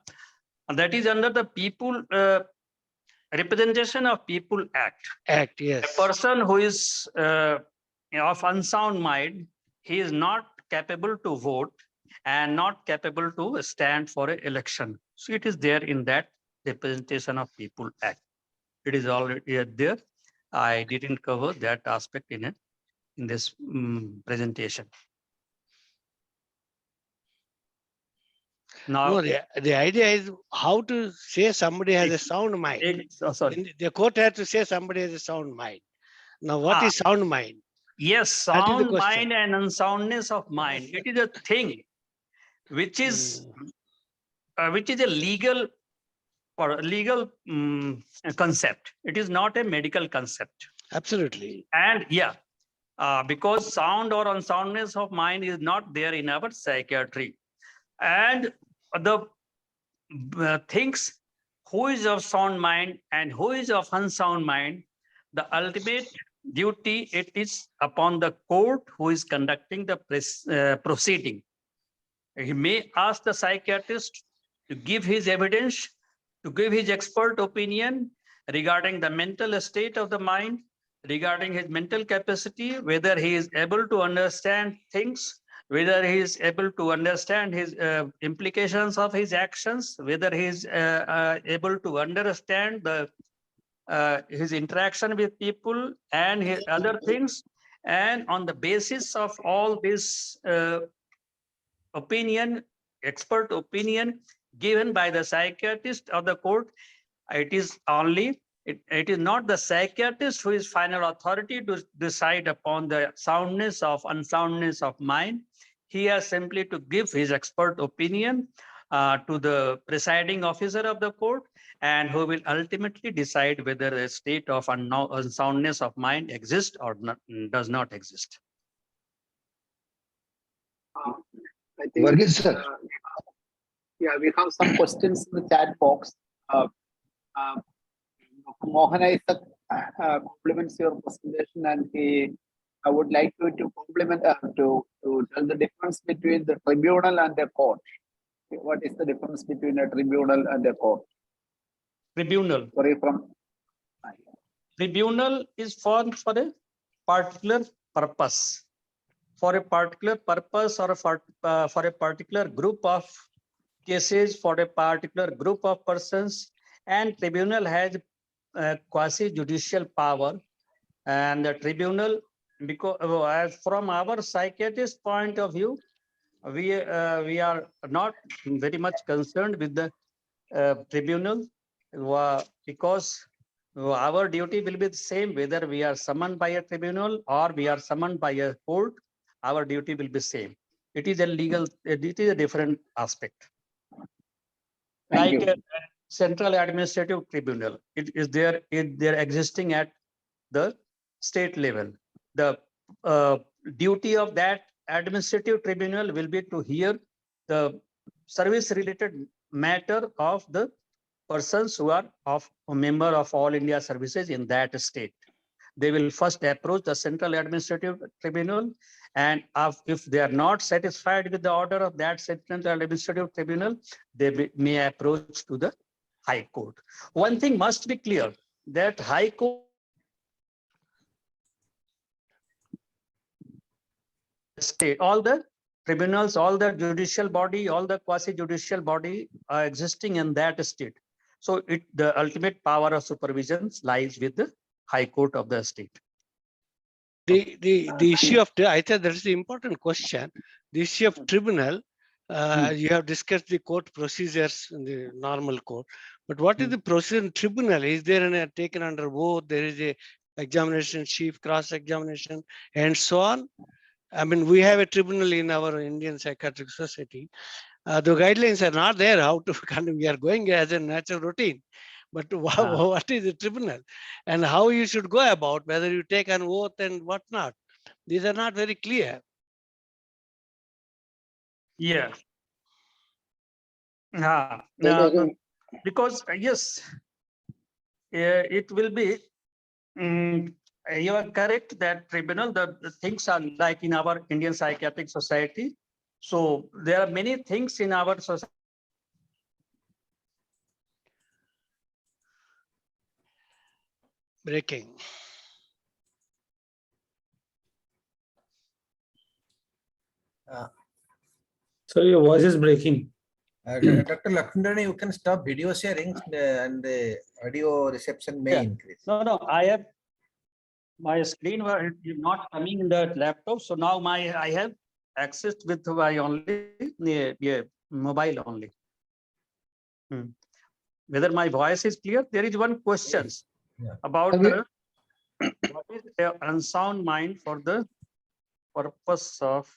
And that is under the People Representation of People Act. Act, A yes. person who is of unsound mind, he is not capable to vote and not capable to stand for an election. So it is there in that Representation of People Act. It is already there. I didn't cover that aspect in it in this presentation. Now, No, the idea is how to say somebody has a sound mind. sorry. The court has to say somebody has a sound mind. Now, what is sound mind? Yes, That is the sound question. mind and unsoundness of mind. It is a thing which is a legal or legal concept. It is not a medical concept. Absolutely. And yeah, because sound or unsoundness of mind is not there in our psychiatry. And the things who is of sound mind and who is of unsound mind, the ultimate duty, it is upon the court who is conducting the proceeding. He may ask the psychiatrist to give his evidence, to give his expert opinion regarding the mental state of the mind, regarding his mental capacity, whether he is able to understand things, whether he is able to understand his implications of his actions, whether he is able to understand the his interaction with people and his other things. And on the basis of all this opinion, expert opinion given by the psychiatrist of the court, it is only, it is not the psychiatrist who is final authority to decide upon the soundness of unsoundness of mind. He has simply to give his expert opinion to the presiding officer of the court, and who will ultimately decide whether a state of unsoundness of mind exists or not, does not exist. I think, Varghese sir. yeah, we have some questions in the chat box. Mohan Isaac compliments your presentation, and I would like to compliment to tell the difference between the tribunal and the court. What is the difference between a tribunal and a court? Tribunal. Sorry, from Tribunal is formed for a particular purpose. For a particular purpose or for a particular group of cases, for a particular group of persons, and tribunal has quasi-judicial power. And the tribunal, because as from our psychiatrist point of view, we are not very much concerned with the tribunal, because our duty will be the same whether we are summoned by a tribunal or we are summoned by a court. Our duty will be same. It is a legal, it is a different aspect. Thank Like you. a central administrative tribunal, it is there, they're existing at the state level. The duty of that administrative tribunal will be to hear the service related matter of the persons who are of a member of All India services in that state. They will first approach the Central Administrative Tribunal, and if they are not satisfied with the order of that Central Administrative Tribunal, they may approach to the High Court. One thing must be clear, that High Court state, all the tribunals, all the judicial body, all the quasi-judicial body are existing in that state. So the ultimate power of supervision lies with the High Court of the state. The issue of, I think that is the important question. The issue of tribunal, you have discussed the court procedures in the normal court, but what is the procedure in tribunal? Is there an taken under oath? There is a examination, chief cross-examination, and so on? I mean, we have a tribunal in our Indian Psychiatric Society. The guidelines are not there how to kind of, we are going as a natural routine. But what is the tribunal and how you should go about, whether you take an oath and whatnot? These are not very clear. Yeah. Because yes, it will be You are correct that tribunal, the things are like in our Indian Psychiatric Society. So there are many things in our society. Breaking. So your voice is breaking. Dr. Lakshmana, you can stop video sharing and the audio reception may increase. No, I have my screen was not coming in the laptop. So now I have access with my only mobile only. Whether my voice is clear? There is one question about what is an unsound mind for the purpose of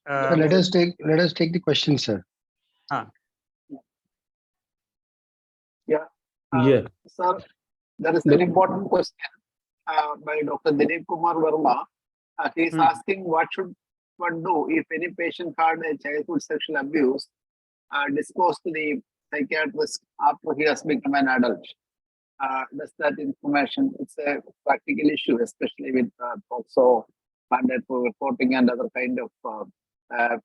So let us take the question, sir. Yeah. Yeah. Sir, there is an important question by Dr. Dilip Kumar Verma. He is asking what should one do if any patient had a childhood sexual abuse disclosed to the psychiatrist after he has become an adult. Does that information, it's a practical issue, especially with also mandatory reporting and other kind of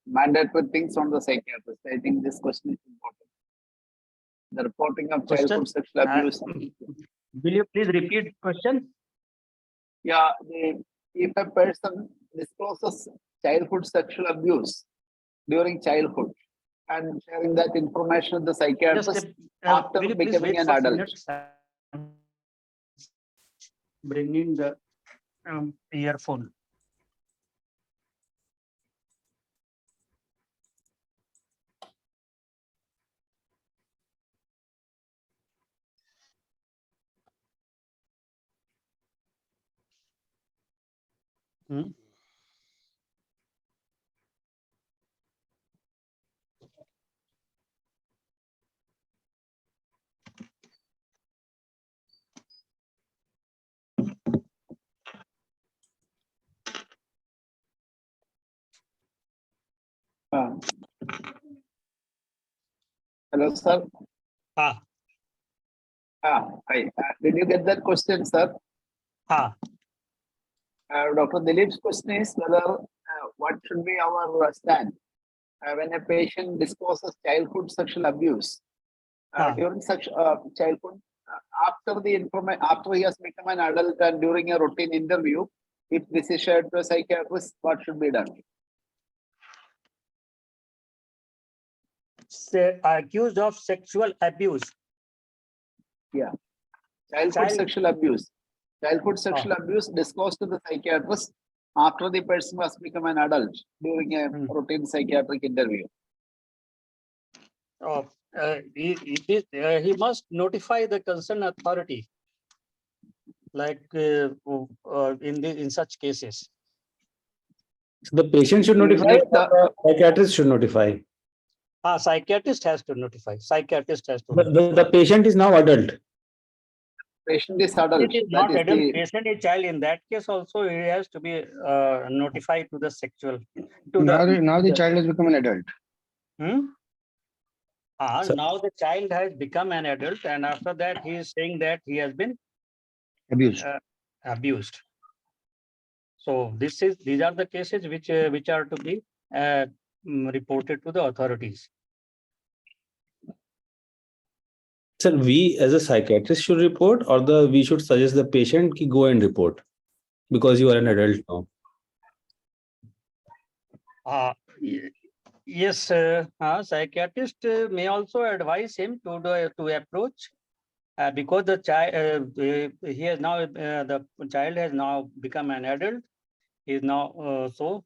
mandatory things on the psychiatrist. I think this question is important. The reporting of childhood sexual abuse. Will you please repeat question? Yeah, if a person discloses childhood sexual abuse during childhood and sharing that information with the psychiatrist after becoming an adult. Bringing the earphone. Hello, sir. Hi. Did you get that question, sir? Dr. Dilip's question is whether what should be our stand when a patient discloses childhood sexual abuse during such childhood after he has become an adult and during a routine interview, if this is shared to a psychiatrist, what should be done? Accused of sexual abuse. Yeah, childhood sexual abuse. Childhood sexual abuse disclosed to the psychiatrist after the person has become an adult during a routine psychiatric interview. He must notify the concerned authority, like in such cases. So the patient should notify, or the psychiatrist should notify. Psychiatrist has to notify. Psychiatrist has to. The patient is now adult. Patient is adult. It is not adult. Patient is child. In that case, also he has to be notified to the sexual. Now the child has become an adult. Now the child has become an adult, and after that he is saying that he has been abused. So these are the cases which are to be reported to the authorities. Sir, we as a psychiatrist should report, or we should suggest the patient to go and report because you are an adult now. Yes, psychiatrist may also advise him to approach because the child the child has now become an adult. He is now so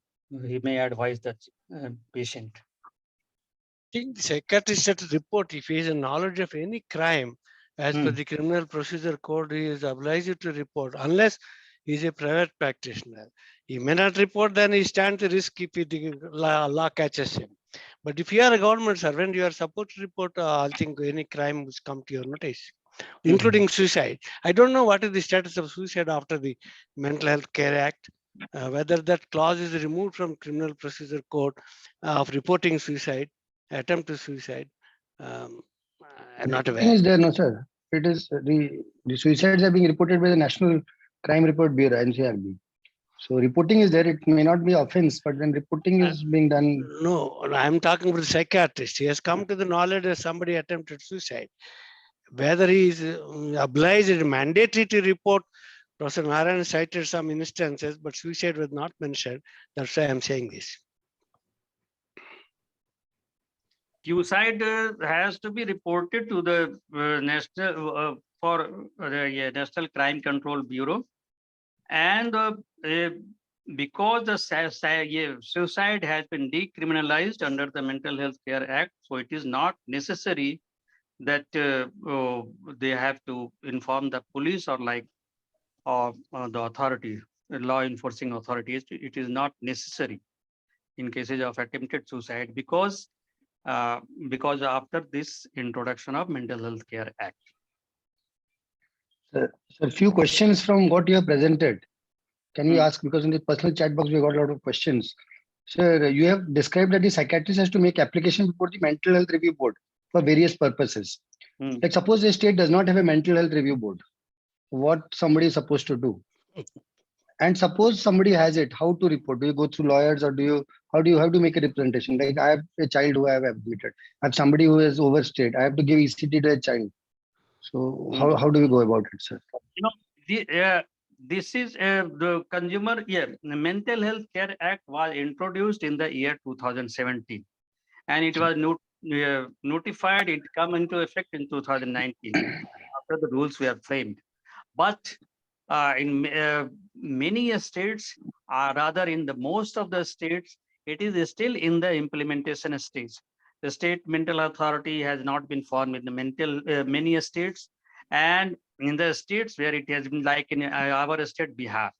he may advise the patient. I think the psychiatrist has to report if he has a knowledge of any crime. As per the Criminal Procedure Code, he is obliged to report unless he is a private practitioner. He may not report, then he stands the risk if the law catches him. But if you are a government servant, you are supposed to report, I think, any crime which come to your notice, including suicide. I don't know what is the status of suicide after the Mental Health Care Act, whether that clause is removed from Criminal Procedure Code of reporting suicide, attempt to suicide. I'm not Thing aware. is there, no sir. It is the suicides are being reported by the National Crime Report Bureau (NCRB). So reporting is there. It may not be offense, but then reporting is being done. No, I'm talking about the psychiatrist. He has come to the knowledge that somebody attempted suicide. Whether he is obliged, mandatory to report, Professor Narayan cited some instances, but suicide was not mentioned. That's why I'm saying this. Suicide has to be reported to the National Crime Control Bureau, and because the suicide has been decriminalized under the Mental Health Care Act, so it is not necessary that they have to inform the police or the authority, the law enforcing authorities. It is not necessary in cases of attempted suicide because after this introduction of Mental Health Care Act. Sir, few questions from what you have presented. Can we ask, because in the personal chat box we got a lot of questions. Sir, you have described that the psychiatrist has to make application before the Mental Health Review Board for various purposes. Like suppose the state does not have a Mental Health Review Board, what somebody is supposed to do? And suppose somebody has it, how to report? Do you go through lawyers, or how do you have to make a representation? Like I have a child who I have admitted. I have somebody who is overstayed. I have to give ECT to a child. So how do we go about it, sir? You know, this is the consumer. The Mental Health Care Act was introduced in the year 2017, and it was notified. It come into effect in 2019 after the rules were framed. But in many states, rather in the most of the states, it is still in the implementation stage. The state mental authority has not been formed in the many states, and in the states where it has been, like in our state, Bihar,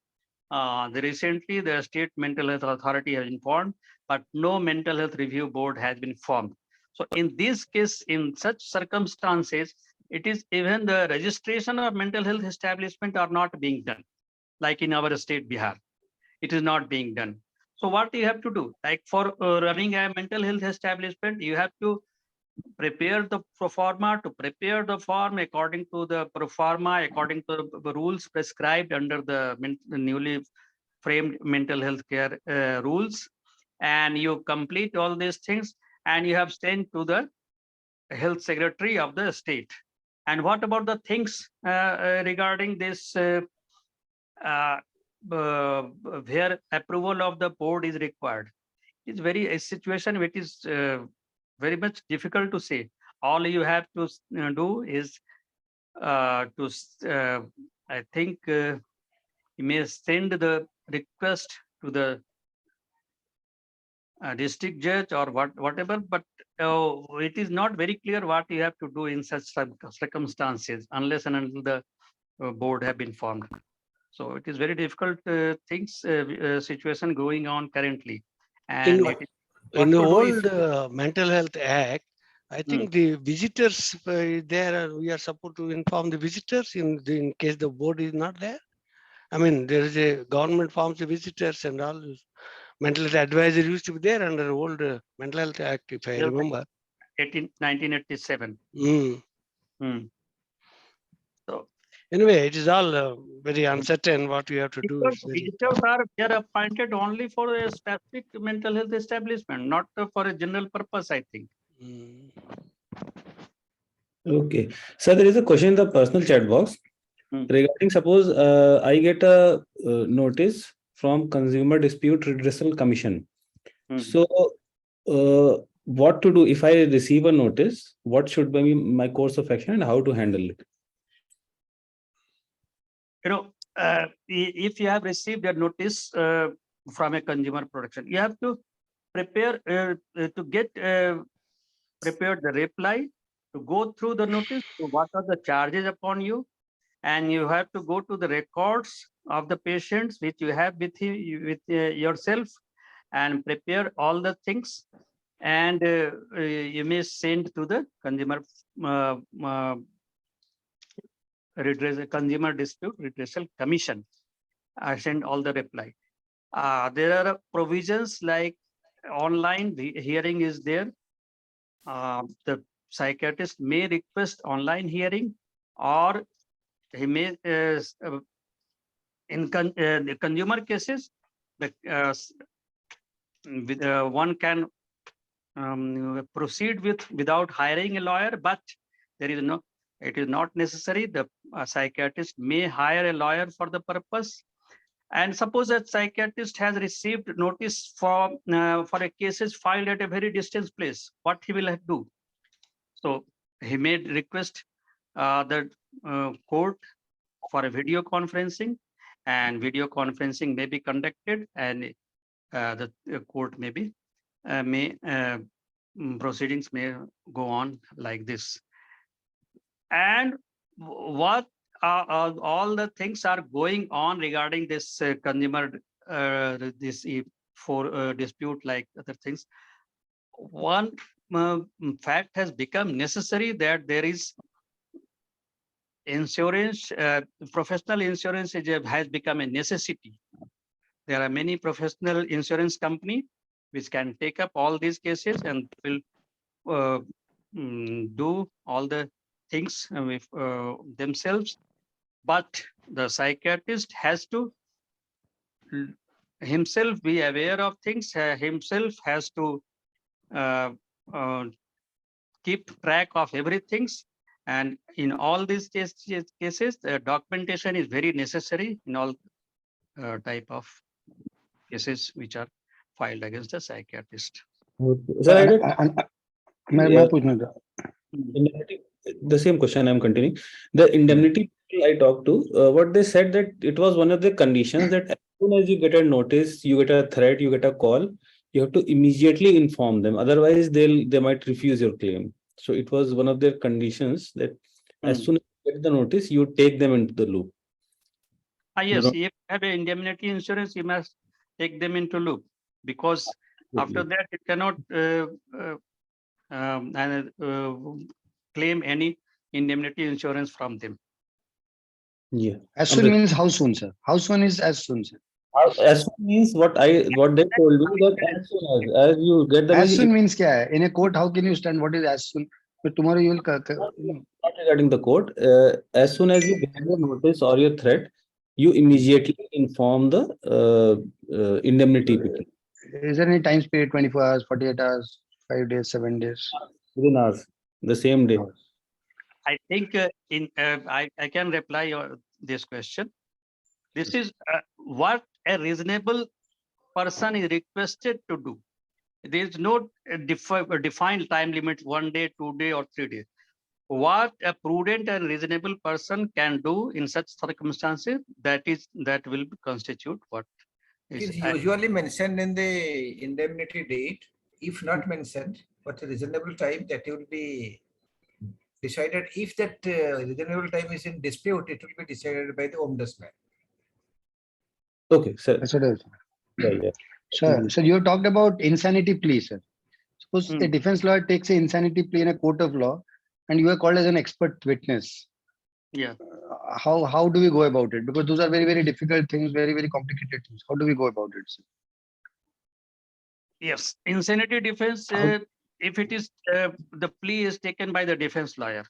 recently the state mental health authority has been formed, but no mental health review board has been formed. So in this case, in such circumstances, it is even the registration of mental health establishment are not being done, like in our state, Bihar. It is not being done. So what you have to do, like for running a mental health establishment, you have to prepare the pro forma, to prepare the form according to the pro forma, according to the rules prescribed under the newly framed mental health care rules. And you complete all these things and you have sent to the health secretary of the state. And what about the things regarding this where approval of the board is required? It's a situation which is very much difficult to say. All you have to do is I think you may send the request to the district judge or whatever, but it is not very clear what you have to do in such circumstances unless and until the board have been formed. So it is very difficult situation going on currently. And in the old Mental Health Act, I think the visitors there, we are supposed to inform the visitors in case the board is not there. I mean, there is a government forms the visitors and all. Mental health advisor used to be there under the old Mental Health Act, if I remember. 1987. So anyway, it is all very uncertain what we have to do. Visitors are appointed only for a specific mental health establishment, not for a general purpose, I think. Okay. So there is a question in the personal chat box regarding, suppose I get a notice from Consumer Dispute Redressal Commission. So what to do if I receive a notice? What should be my course of action and how to handle it? If you have received a notice from a consumer protection, you have to prepare to get prepared the reply, to go through the notice, to what are the charges upon you, and you have to go to the records of the patients which you have with yourself and prepare all the things, and you may send to the Consumer Dispute Redressal Commission. Send all the reply. There are provisions like online hearing is there. The psychiatrist may request online hearing, or he may, in the consumer cases, one can proceed without hiring a lawyer, but there is no, it is not necessary. The psychiatrist may hire a lawyer for the purpose. And suppose a psychiatrist has received notice for a cases filed at a very distant place, what he will do? So he may request the court for a video conferencing, and video conferencing may be conducted, and the court may proceedings may go on like this. And what all the things are going on regarding this consumer this for dispute, like other things. One fact has become necessary, that there is insurance, professional insurance has become a necessity. There are many professional insurance company which can take up all these cases and will do all the things with themselves. But the psychiatrist has to himself be aware of things, himself has to keep track of everything. And in all these cases, the documentation is very necessary in all type of cases which are filed against a psychiatrist. Sir, I did. मैं पूछना था. Indemnity, the same question I'm continuing. The indemnity people I talked to, what they said, that it was one of the conditions that as soon as you get a notice, you get a threat, you get a call, you have to immediately inform them. Otherwise, they might refuse your claim. So it was one of their conditions that as soon as you get the notice, you take them into the loop. Yes, if you have an indemnity insurance, you must take them into loop, because after that it cannot claim any indemnity insurance from them. Yeah. As soon means how soon, sir? How soon is as soon, sir? As soon means what they told you, that as soon as you get the As soon means kya hai? In a court, how can you stand? What is as soon? But tomorrow you will. Not regarding the court. As soon as you get the notice or your threat, you immediately inform the indemnity people. Is there any time period? 24 hours, 48 hours, 5 days, 7 days? Within hours, the same day. I think I can reply this question. This is what a reasonable person is requested to do. There is no defined time limit, 1 day, 2 day, or 3 days. What a prudent and reasonable person can do in such circumstances, that will constitute what is usually mentioned in the indemnity date. If not mentioned, what a reasonable time, that will be decided. If that reasonable time is in dispute, it will be decided by the ombudsman. Okay, sir. That's what I was. Yeah. Sir, you talked about insanity plea, sir. Suppose a defense lawyer takes an insanity plea in a court of law, and you are called as an expert witness. Yeah. How do we go about it? Because those are very, very difficult things, very, very complicated things. How do we go about it, sir? Yes, insanity defense. If it is the plea is taken by the defense lawyer,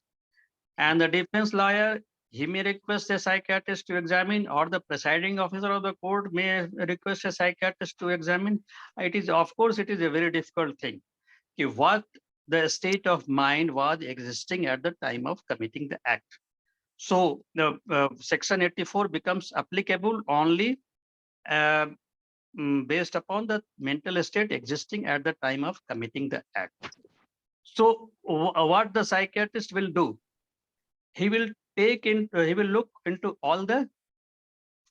and the defense lawyer, he may request a psychiatrist to examine, or the presiding officer of the court may request a psychiatrist to examine. It is, of course, it is a very difficult thing. What the state of mind was existing at the time of committing the act. So the section 84 becomes applicable only based upon the mental state existing at the time of committing the act. So what the psychiatrist will do, he will look into all the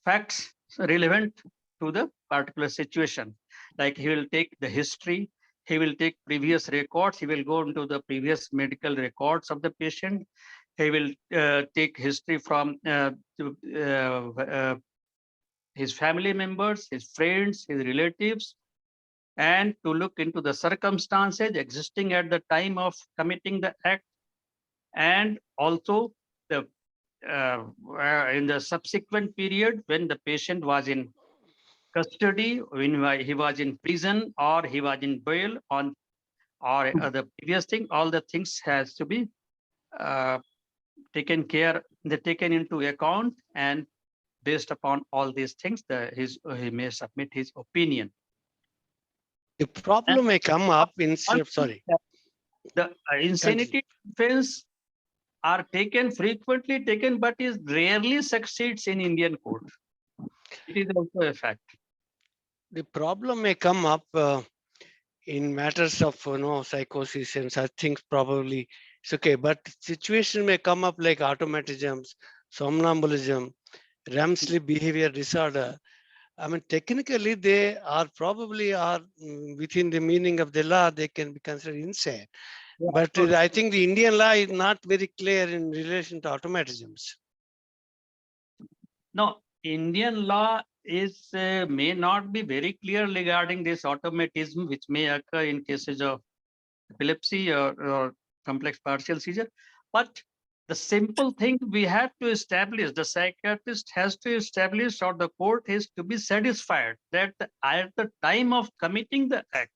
facts relevant to the particular situation. Like he will take the history, he will take previous records, he will go into the previous medical records of the patient, he will take history from his family members, his friends, his relatives, and to look into the circumstances existing at the time of committing the act, and also the in the subsequent period when the patient was in custody, when he was in prison, or he was in bail on or the previous thing, all the things has to be taken into account, and based upon all these things, he may submit his opinion. The problem may come up instead of, sorry. The insanity defense are frequently taken, but is rarely succeeds in Indian court. It is also a fact. The problem may come up in matters of psychosis and such things. Probably it's okay, but situation may come up like automatisms, somnambulism, REM sleep behavior disorder. I mean, technically, they are probably within the meaning of the law, they can be considered insane. Yeah, but so I think the Indian law is not very clear in relation to automatisms. no, Indian law is may not be very clear regarding this automatism, which may occur in cases of epilepsy or complex partial seizure. But the simple thing we have to establish, the psychiatrist has to establish, or the court is to be satisfied that at the time of committing the act,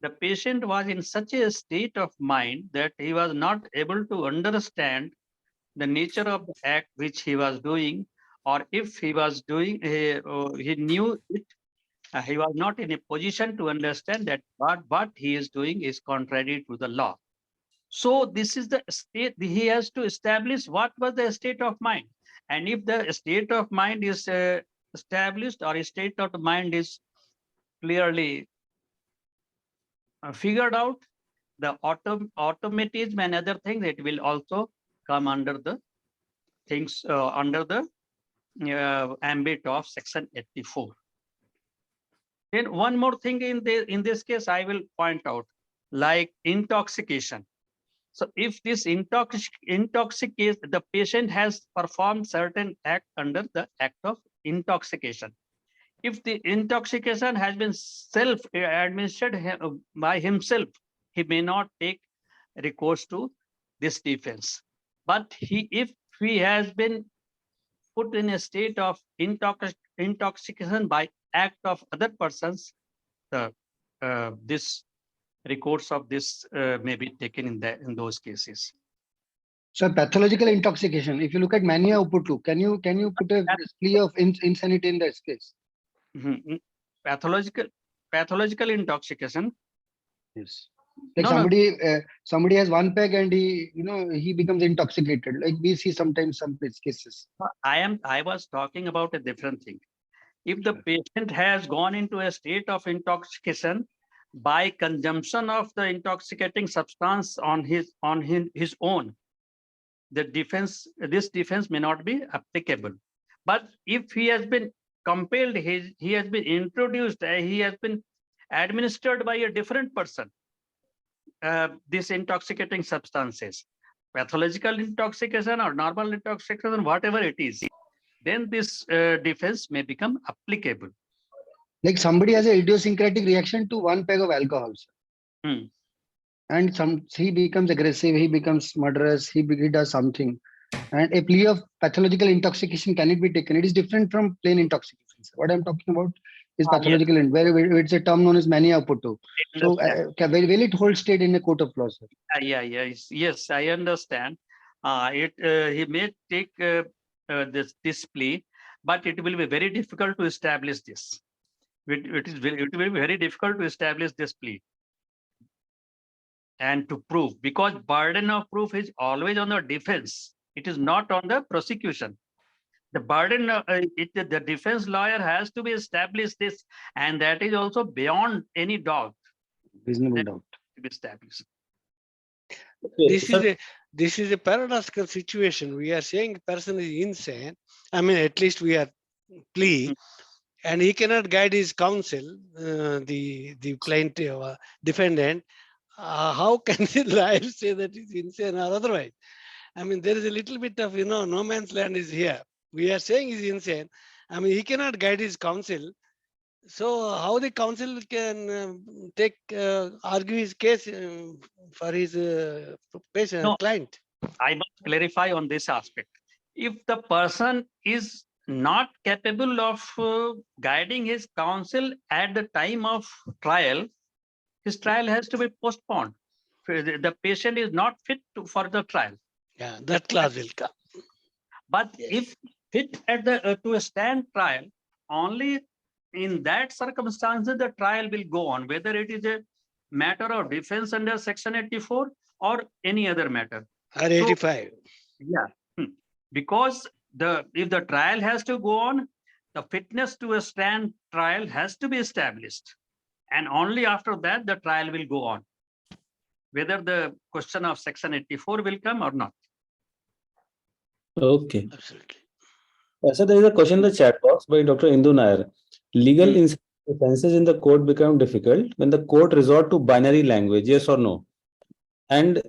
the patient was in such a state of mind that he was not able to understand the nature of the act which he was doing, or if he was doing, he knew it, he was not in a position to understand that what he is doing is contrary to the law. So this is the state, he has to establish what was the state of mind. And if the state of mind is established, or a state of mind is clearly figured out, the automatism and other things, it will also come under the things, under the ambit of section 84. Then one more thing in this case, I will point out, like intoxication. So if this intoxication, the patient has performed certain act under the act of intoxication. If the intoxication has been self-administered by himself, he may not take recourse to this defense. But if he has been put in a state of intoxication by act of other persons, this recourse of this may be taken in those cases. So pathological intoxication. If you look at mania uputu, can you put a plea of insanity in that case? Pathological intoxication. Yes. Like somebody has one peg and he becomes intoxicated. Like we see sometimes some cases. I was talking about a different thing. If the patient has gone into a state of intoxication by consumption of the intoxicating substance on his own, this defense may not be applicable. But if he has been compelled, he has been introduced, he has been administered by a different person, these intoxicating substances, pathological intoxication or normal intoxication, whatever it is, then this defense may become applicable. Like somebody has an idiosyncratic reaction to one peg of alcohol. And he becomes aggressive, he becomes murderous, he does something. And a plea of pathological intoxication, can it be taken? It is different from plain intoxication. What I'm talking about is pathological, yes. Where it's a term known as mania uputu. So will it hold state in a court of law, sir? Yes, I understand. He may take this plea, but it will be very difficult to establish this. It will be very difficult to establish this plea and to prove, because burden of proof is always on the defense. It is not on the prosecution. The burden, the defense lawyer has to be established this, and that is also beyond any doubt. Reasonable doubt to be established. This is a paradoxical situation. We are saying a person is insane. I mean, at least we are plea, and he cannot guide his counsel, the plaintiff, defendant. How can the lawyer say that he's insane or otherwise? I mean, there is a little bit of, no man's land is here. We are saying he's insane. I mean, he cannot guide his counsel. So how the counsel can argue his case for his patient, client? I must clarify on this aspect. If the person is not capable of guiding his counsel at the time of trial, his trial has to be postponed. The patient is not fit for the trial. Yeah, that clause will come. But Yes. if fit at the to a stand trial, only in that circumstances the trial will go on, whether it is a matter of defense under Section 84 or any other matter. Or 85. Yeah, because if the trial has to go on, the fitness to a stand trial has to be established, and only after that the trial will go on, whether the question of Section 84 will come or not. Okay. Absolutely. So there is a question in the chat box by Dr. Indu Nair. Legal offenses in the court become difficult when the court resort to binary language, yes or no? And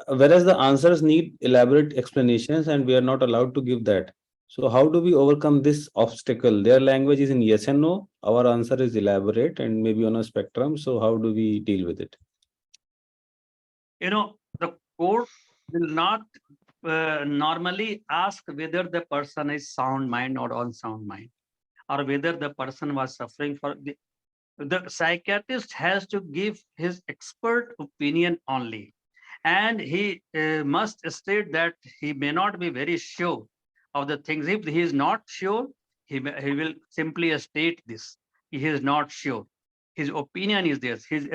whereas the answers need elaborate explanations and we are not allowed to give that. So how do we overcome this obstacle? Their language is in yes and no. Our answer is elaborate and maybe on a spectrum. So how do we deal with it? The court will not normally ask whether the person is sound mind or unsound mind, or whether the person was suffering for the psychiatrist has to give his expert opinion only, and he must state that he may not be very sure of the things. If he is not sure, he will simply state this. He is not sure. His opinion is this. His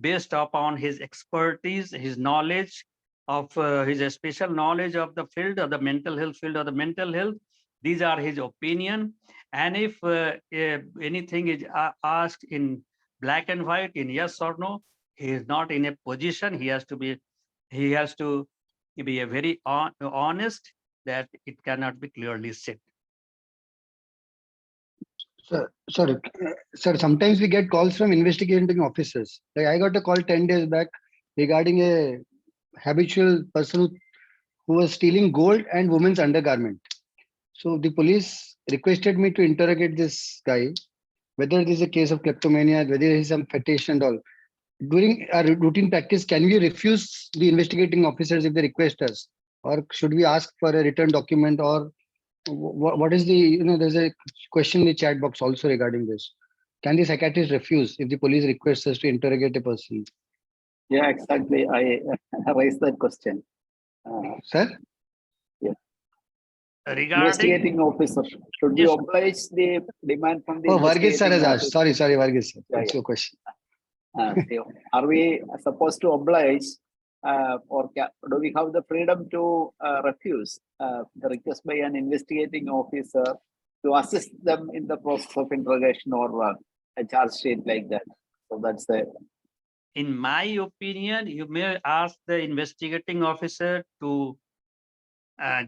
based upon his expertise, his knowledge of his special knowledge of the field of the mental health field of the mental health. These are his opinion. And if anything is asked in black and white, in yes or no, he is not in a position. He has to be a very honest that it cannot be clearly said. Sir, sometimes we get calls from investigating officers. Like I got a call 10 days back regarding a habitual person who was stealing gold and women's undergarment. So the police requested me to interrogate this guy, whether it is a case of kleptomania, whether it is some fetish and all. During our routine practice, can we refuse the investigating officers if they request us? Or should we ask for a written document? Or what is the, there's a question in the chat box also regarding this. Can the psychiatrist refuse if the police requests us to interrogate a person? Yeah, exactly. I raised that question. Sir? Regarding Investigating officer, should we Yes. oblige the demand from the Varghese sir has investigating asked. officer? Sorry, Varghese sir. Yeah, That's yeah. your question. Are we supposed to oblige or do we have the freedom to refuse the request by an investigating officer to assist them in the process of interrogation or a charge sheet like that? So that's the. In my opinion, you may ask the investigating officer to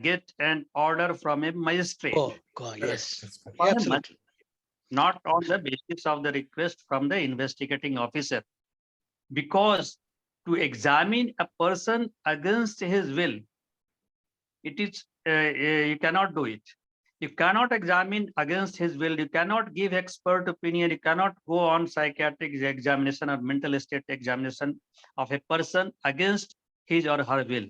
get an order from a magistrate. Oh, God, yes. For a Absolutely. not on the basis of the request from the investigating officer. Because to examine a person against his will, it is you cannot do it. You cannot examine against his will. You cannot give expert opinion. You cannot go on psychiatric examination or mental state examination of a person against his or her will.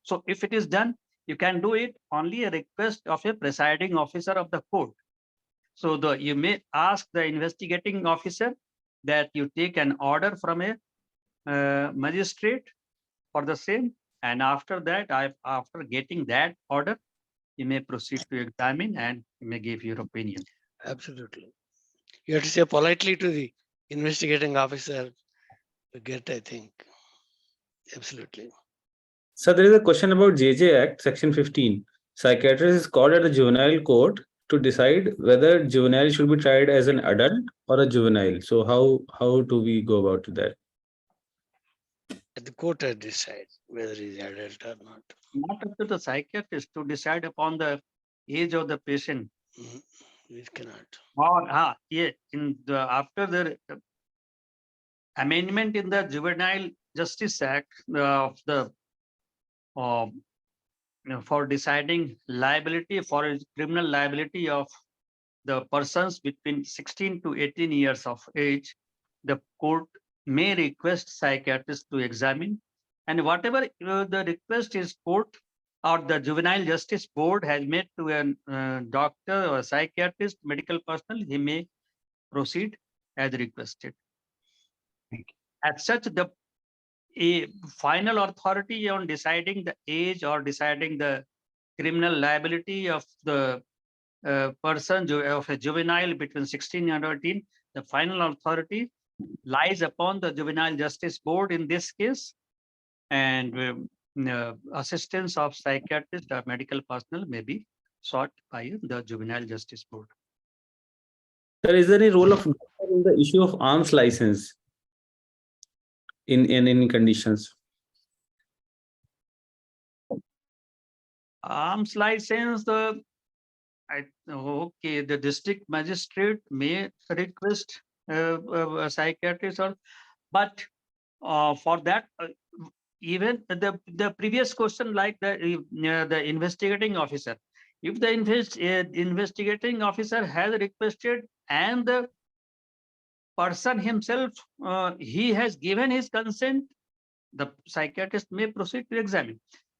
So if it is done, you can do it only a request of a presiding officer of the court. So you may ask the investigating officer that you take an order from a magistrate for the same, and after that, after getting that order, you may proceed to examine and you may give your opinion. Absolutely. You have to say politely to the investigating officer to get, I think. Absolutely. So there is a question about JJ Act, Section 15. Psychiatrist is called at the juvenile court to decide whether juvenile should be tried as an adult or a juvenile. So how do we go about that? The court has decide whether he is adult or not. Not up to the psychiatrist to decide upon the age of the patient. It cannot. Or after the amendment in the Juvenile Justice Act of the for deciding liability for criminal liability of the persons between 16 to 18 years of age, the court may request psychiatrist to examine, and whatever the request is court or the Juvenile Justice Board has made to a doctor or a psychiatrist, medical personnel, he may proceed as requested. As such, the final authority on deciding the age or deciding the criminal liability of the person of a juvenile between 16 and 18, the final authority lies upon the Juvenile Justice Board in this case, and assistance of psychiatrist or medical personnel may be sought by the Juvenile Justice Board. Sir, is there any role of doctor in the issue of arms license in any conditions? Arms license, the district magistrate may request a psychiatrist, but for that, even the previous question, like the investigating officer, if the investigating officer has requested and the person himself he has given his consent, the psychiatrist may proceed to examine.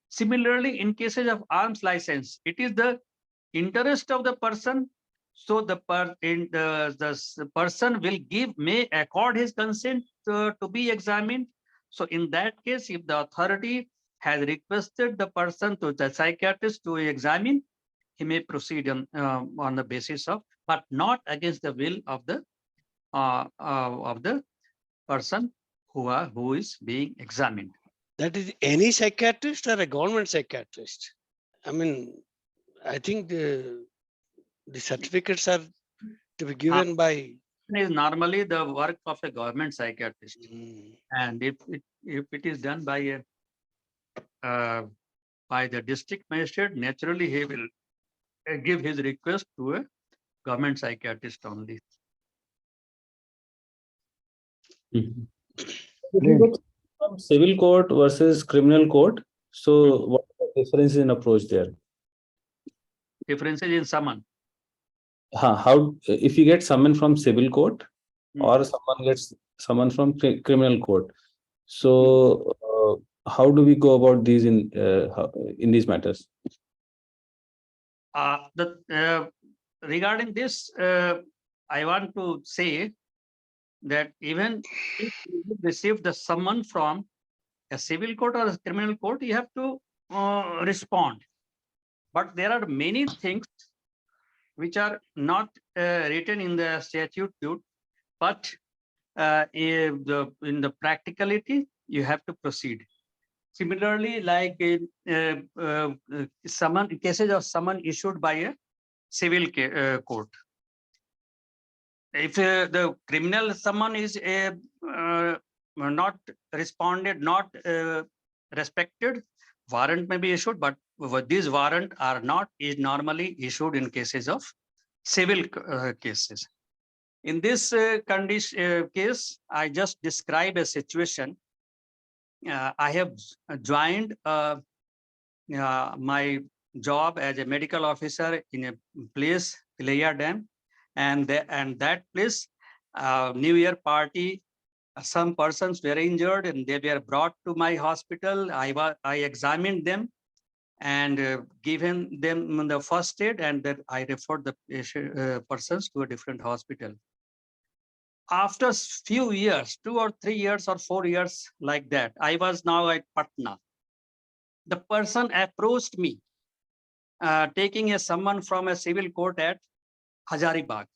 Similarly, in cases of arms license, it is the interest of the person. So the person may accord his consent to be examined. So in that case, if the authority has requested the person to the psychiatrist to examine, he may proceed on the basis of, but not against the will of the person who is being examined. That is any psychiatrist or a government psychiatrist? I mean, I think the certificates are to be given by. Is normally the work of a government psychiatrist, Mm. and if it is done by the district magistrate, naturally he will give his request to a government psychiatrist only. Mhm. From civil court versus criminal court. So, what are the differences in approach there? Differences in summon. How if you get someone from civil court or someone gets someone from criminal court? So, how do we go about these in these matters? Regarding this, I want to say that even if you receive the summon from a civil court or a criminal court, you have to respond. But there are many things which are not written in the statute, but in the practicality, you have to proceed. Similarly, like in cases of summon issued by a civil court. If the criminal summon is not responded, not respected, warrant may be issued, but these warrant is normally issued in cases of civil cases. In this case, I just describe a situation. I have joined my job as a medical officer in a place, Pilaya Dam, and that place, New Year party, some persons were injured and they were brought to my hospital. I examined them and given them the first aid, and then I referred the persons to a different hospital. After few years, 2 or 3 years or 4 years like that, I was now at Patna. The person approached me, taking a summon from a civil court at Hazaribagh,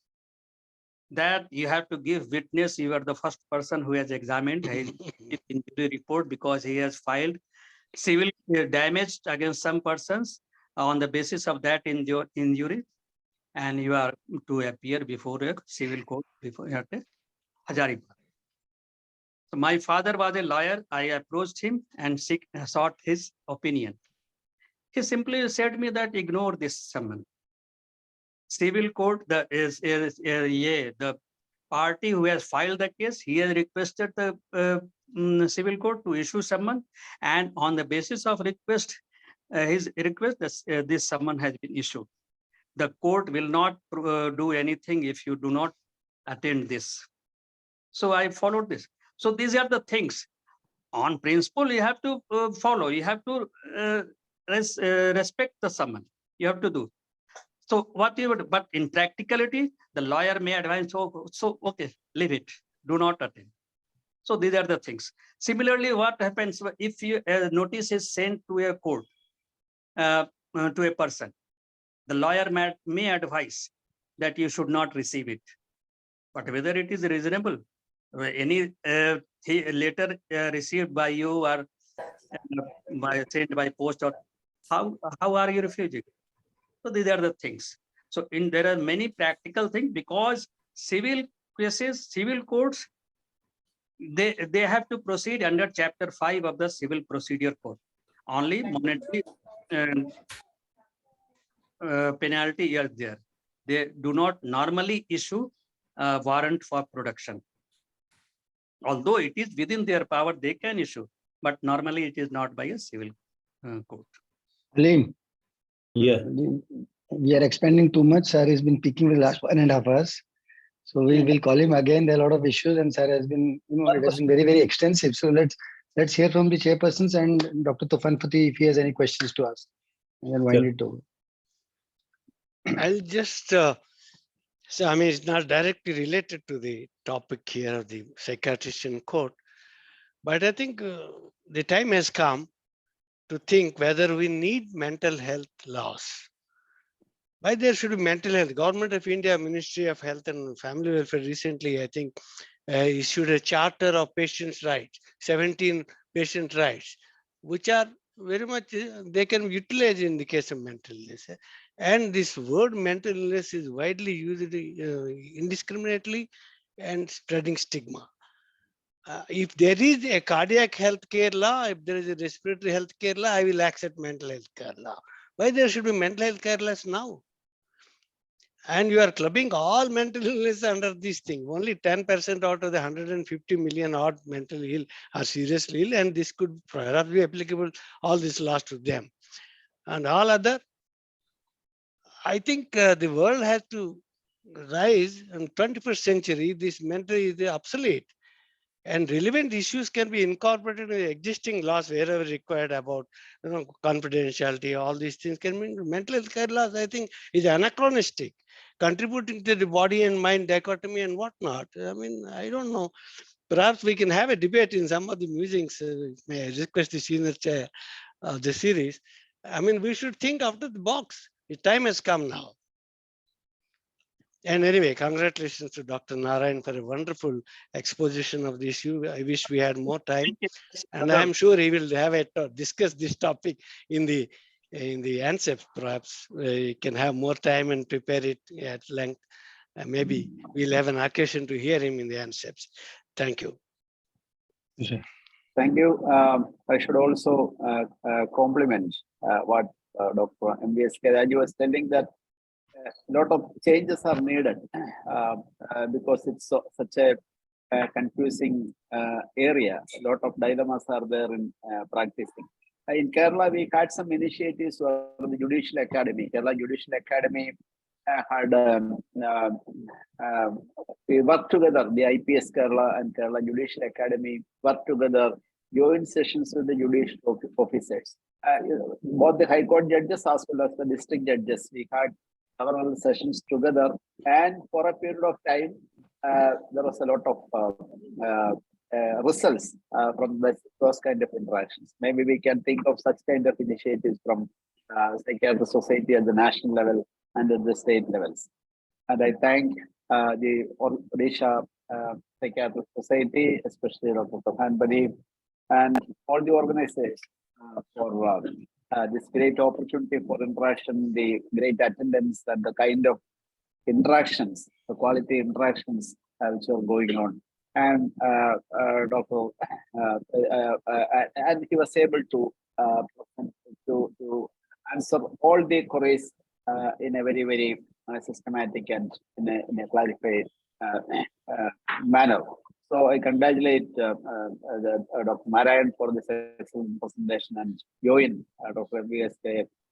that you have to give witness. You are the first person who has examined his injury report because he has filed civil damage against some persons on the basis of that injury, and you are to appear before a civil court before Hazaribagh. So my father was a lawyer. I approached him and sought his opinion. He simply said me that ignore this summon. Civil court, the party who has filed the case, he has requested the civil court to issue summon, and on the basis of his request, this summon has been issued. The court will not do anything if you do not attend this. So I followed this. So these are the things. On principle, you have to follow. You have to respect the summon. You have to do. So what you would, but in practicality, the lawyer may advise, so okay, leave it. Do not attend. So these are the things. Similarly, what happens if you notice is sent to a court, to a person, the lawyer may advise that you should not receive it. But whether it is reasonable, any letter received by you or sent by post, or how are you refusing? So these are the things. So there are many practical things, because civil cases, civil courts, they have to proceed under Chapter 5 of the Civil Procedure Code. Only monetary penalty is there. They do not normally issue a warrant for production. Although it is within their power, they can issue, but normally it is not by a civil court. Alim, Yeah. we are expanding too much. Sir has been speaking the last 1.5 hours. So we will call him again. There are a lot of issues, and sir has been, it has been very, very extensive. So let's hear from the chairpersons and Dr. Tufan Fati if he has any questions to ask. And then wind it over. I'll just say, I mean, it's not directly related to the topic here of the psychiatrist in court, but I think the time has come to think whether we need mental health laws. Why there should be mental health? Government of India, Ministry of Health and Family Welfare recently, I think, issued a charter of patients' rights, 17 patient rights, which are very much, they can utilize in the case of mental illness. And this word mental illness is widely used indiscriminately and spreading stigma. If there is a cardiac health care law, if there is a respiratory health care law, I will accept mental health care law. Why there should be mental health care laws now? And you are clubbing all mental illness under this thing. Only 10% out of the 150 million odd mental ill are seriously ill, and this could perhaps be applicable, all this laws to them. And all other, I think the world has to rise in 21st century. This mental is obsolete, and relevant issues can be incorporated in existing laws wherever required about confidentiality. All these things can be mental health care laws. I think is anachronistic, contributing to the body and mind dichotomy and whatnot. I mean, I don't know. Perhaps we can have a debate in some of the meetings. May I request the senior chair of the series? I mean, we should think out of the box. The time has come now. And anyway, congratulations to Dr. Narayan for a wonderful exposition of the issue. I wish we had more time, and I'm sure he will have discuss this topic in the ANSEP. Perhaps we can have more time and prepare it at length. Maybe we'll have an occasion to hear him in the ANSEPs. Thank you. Thank you. I should also compliment what Dr. M.V.S. Raju was telling, that a lot of changes are needed because it's such a confusing area. A lot of dilemmas are there in practicing. In Kerala, we had some initiatives for the Judicial Academy. Kerala Judicial Academy had we worked together. The IPS Kerala and Kerala Judicial Academy worked together, joint sessions with the judicial officers. Both the High Court judges as well as the district judges. We had several sessions together, and for a period of time, there was a lot of results from those kind of interactions. Maybe we can think of such kind of initiatives from Psychiatrist Society at the national level and at the state levels. And I thank the Odisha Psychiatrist Society, especially Dr. Tufan Fati, and all the organizers for this great opportunity for interaction, the great attendance, and the kind of interactions, the quality interactions which are going on. And and he was able to answer all the queries in a very, very systematic and in a clarified manner. So I congratulate Dr. Narayan for this excellent presentation, and join Dr. M.V.S.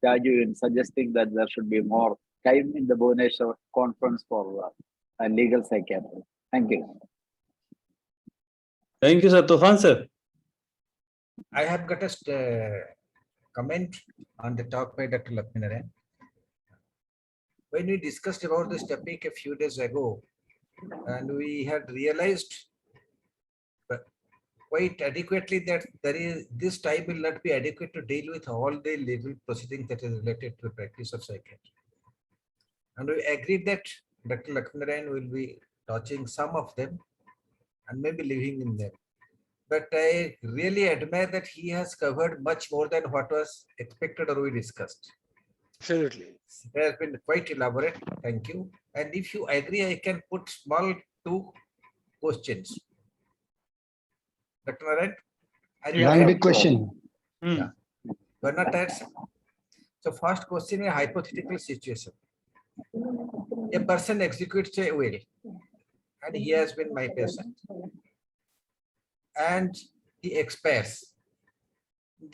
Raju in suggesting that there should be more time in the Bhubaneswar conference for legal psychiatry. Thank you. Thank you, sir. Tufan, sir. I have got a comment on the talk by Dr. Lakshminarayan. When we discussed about this topic a few days ago, and we had realized quite adequately that this time will not be adequate to deal with all the legal proceedings that is related to the practice of psychiatry. And we agreed that Dr. Lakshminarayan will be touching some of them and maybe living in them. But I really admire that he has covered much more than what was expected or we discussed. Absolutely. It has been quite elaborate. Thank you. And if you agree, I can put small 2 questions. Dr. Narayan? Are you Yeah. One tired? big question. Yeah. We're not tired, sir? So first question, a hypothetical situation. A person executes a will and he has been my patient and he expires.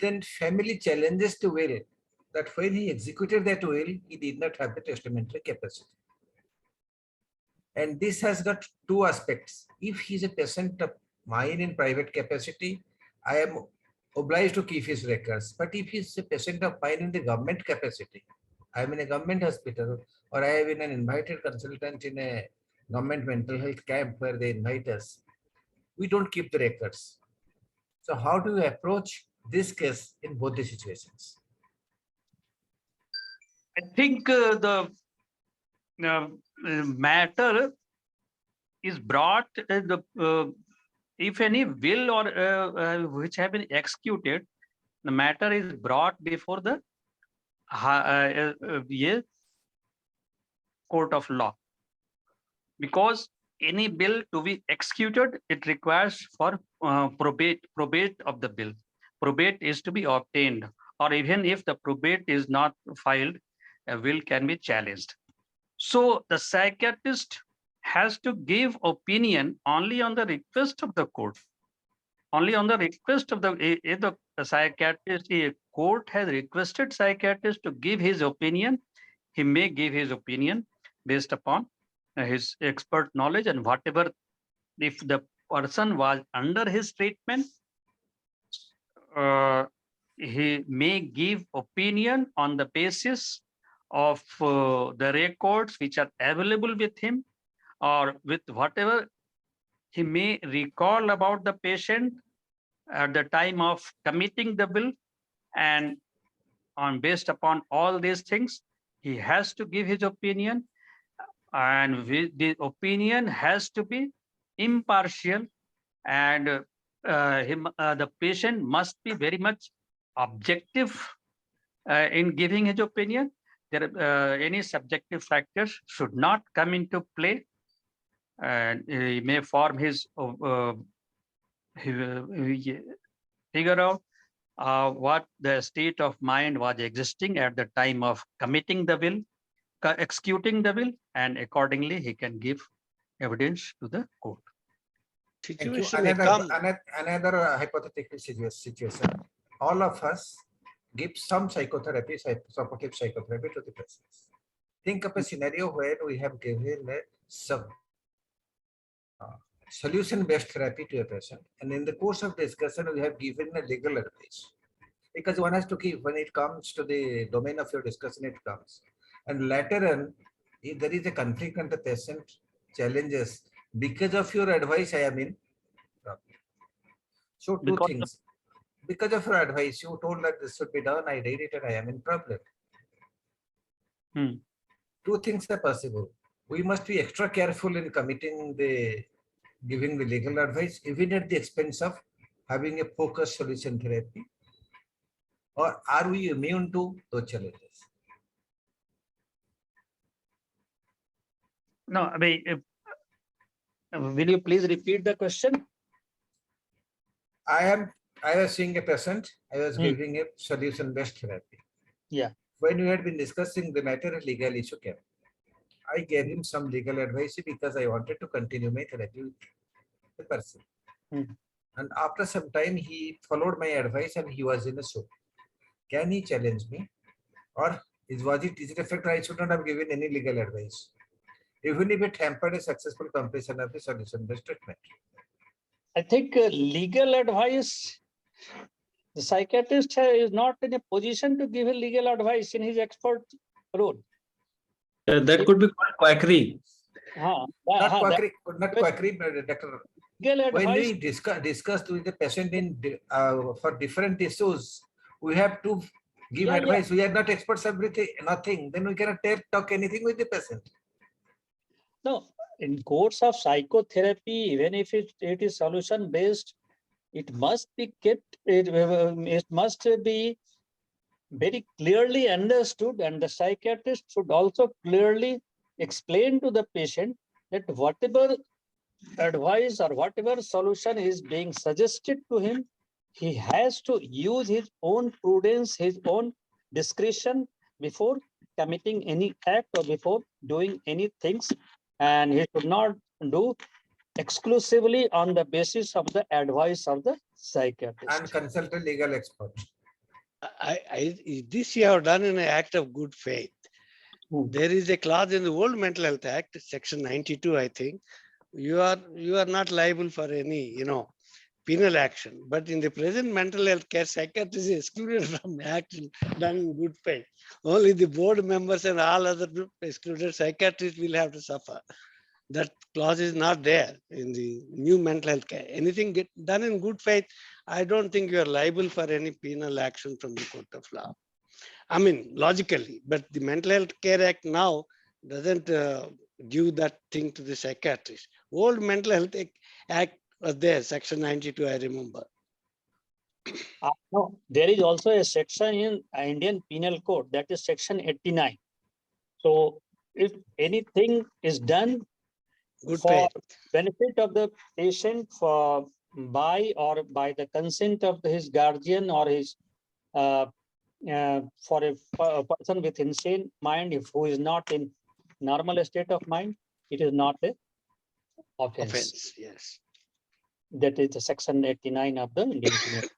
Then family challenges the will that when he executed that will, he did not have the testamentary capacity. And this has got 2 aspects. If he is a patient of mine in private capacity, I am obliged to keep his records. But if he is a patient of mine in the government capacity, I am in a government hospital or I have been an invited consultant in a government mental health camp where they invite us, we don't keep the records. So how do you approach this case in both the situations? I think the matter is brought if any will or which have been executed, the matter is brought before the court of law, because any bill to be executed, it requires for probate of the bill. Probate is to be obtained, or even if the probate is not filed, a will can be challenged. So the psychiatrist has to give opinion only on the request of the court. Only on the request of the psychiatrist, a court has requested psychiatrist to give his opinion, he may give his opinion based upon his expert knowledge and whatever. If the person was under his treatment, he may give opinion on the basis of the records which are available with him, or with whatever he may recall about the patient at the time of committing the will, and on based upon all these things, he has to give his opinion, and the opinion has to be impartial, and the patient must be very much objective in giving his opinion. There any subjective factors should not come into play, and he may form his figure out what the state of mind was existing at the time of committing the will, executing the will, and accordingly he can give evidence to the court. Thank you. Situation may come. Another hypothetical situation. All of us give some psychotherapy, supportive psychotherapy to the patients. Think of a scenario where we have given some solution-based therapy to a patient, and in the course of discussion, we have given a legal advice. Because one has to keep, when it comes to the domain of your discussion, it comes. And later on, if there is a conflict and the patient challenges, because of your advice, I am in problem. So two things. Because of your advice, you told that this should be done, I did it, and I am in problem. Two things are possible. We must be extra careful in giving the legal advice, even at the expense of having a focused solution therapy. Or are we immune to those challenges? No, I mean, will you please repeat the question? I was seeing a patient, I was giving a solution-based therapy. Yeah. When we had been discussing the matter, a legal issue came. I gave him some legal advice because I wanted to continue my therapy with the person. And after some time, he followed my advice and he was in a suit. Can he challenge me? Or is it a fact I should not have given any legal advice, even if it hampered a successful completion of the solution-based treatment? I think legal advice, the psychiatrist is not in a position to give a legal advice in his expert role. That could be called quackery. Not quackery, but Doctor. Legal When advice. we discuss with the patient in for different issues, we have to give advice. We are not experts everything, nothing. Then we cannot talk anything with the patient. No, in course of psychotherapy, even if it is solution based, it must be kept. It must be very clearly understood, and the psychiatrist should also clearly explain to the patient that whatever advice or whatever solution is being suggested to him, he has to use his own prudence, his own discretion before committing any act or before doing any things, and he should not do exclusively on the basis of the advice of the psychiatrist. And consult a legal expert. This you have done in an act of good faith. There is a clause in the old Mental Health Act, section 92, I think. You are not liable for any, penal action. But in the present mental health care, psychiatrist is excluded from action done in good faith. Only the board members and all other excluded psychiatrists will have to suffer. That clause is not there in the new mental health care. Anything get done in good faith, I don't think you are liable for any penal action from the court of law. I mean, logically, but the Mental Health Care Act now doesn't give that thing to the psychiatrist. Old Mental Health Act was there, section 92, I remember. No, there is also a section in Indian Penal Code, that is section 89. So if anything is done Good for faith. benefit of the patient, by the consent of his guardian or his for a person with insane mind, who is not in normal state of mind, it is not a offense. Yes. That is the section 89 of the Indian Penal.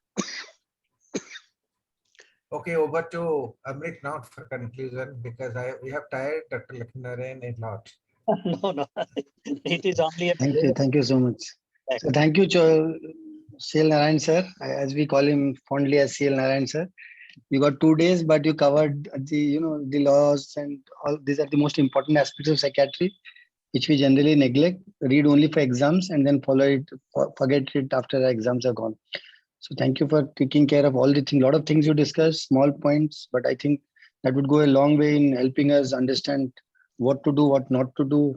Okay, over to Amrit now for conclusion, because we have tired Dr. Lakshminarayan a lot. No, it is only a Thank you so much. So thank you, CL Narayan sir, as we call him fondly as CL Narayan sir. You got 2 days, but you covered the the laws and all. These are the most important aspects of psychiatry, which we generally neglect, read only for exams, and then follow it, forget it after the exams are gone. So thank you for taking care of all the things. A lot of things you discussed, small points, but I think that would go a long way in helping us understand what to do, what not to do,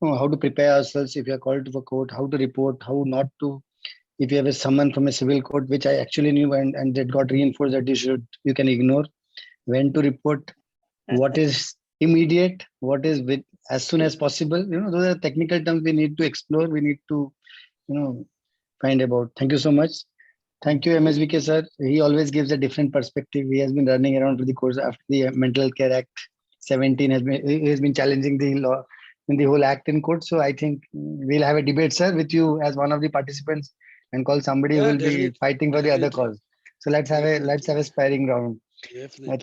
how to prepare ourselves if you are called to a court, how to report, how not to. If you have a summon from a civil court, which I actually knew, and that got reinforced that you can ignore, when to report, what is immediate, what is with as soon as possible. Those are technical terms we need to explore. We need to, find about. Thank you so much. Thank you, MSVK sir. He always gives a different perspective. He has been running around for the course after the Mental Health Care Act 17 he has been challenging the law in the whole act in court. So I think we'll have a debate, sir, with you as one of the participants, and call somebody who will be fighting for the other cause. So let's have a sparring round.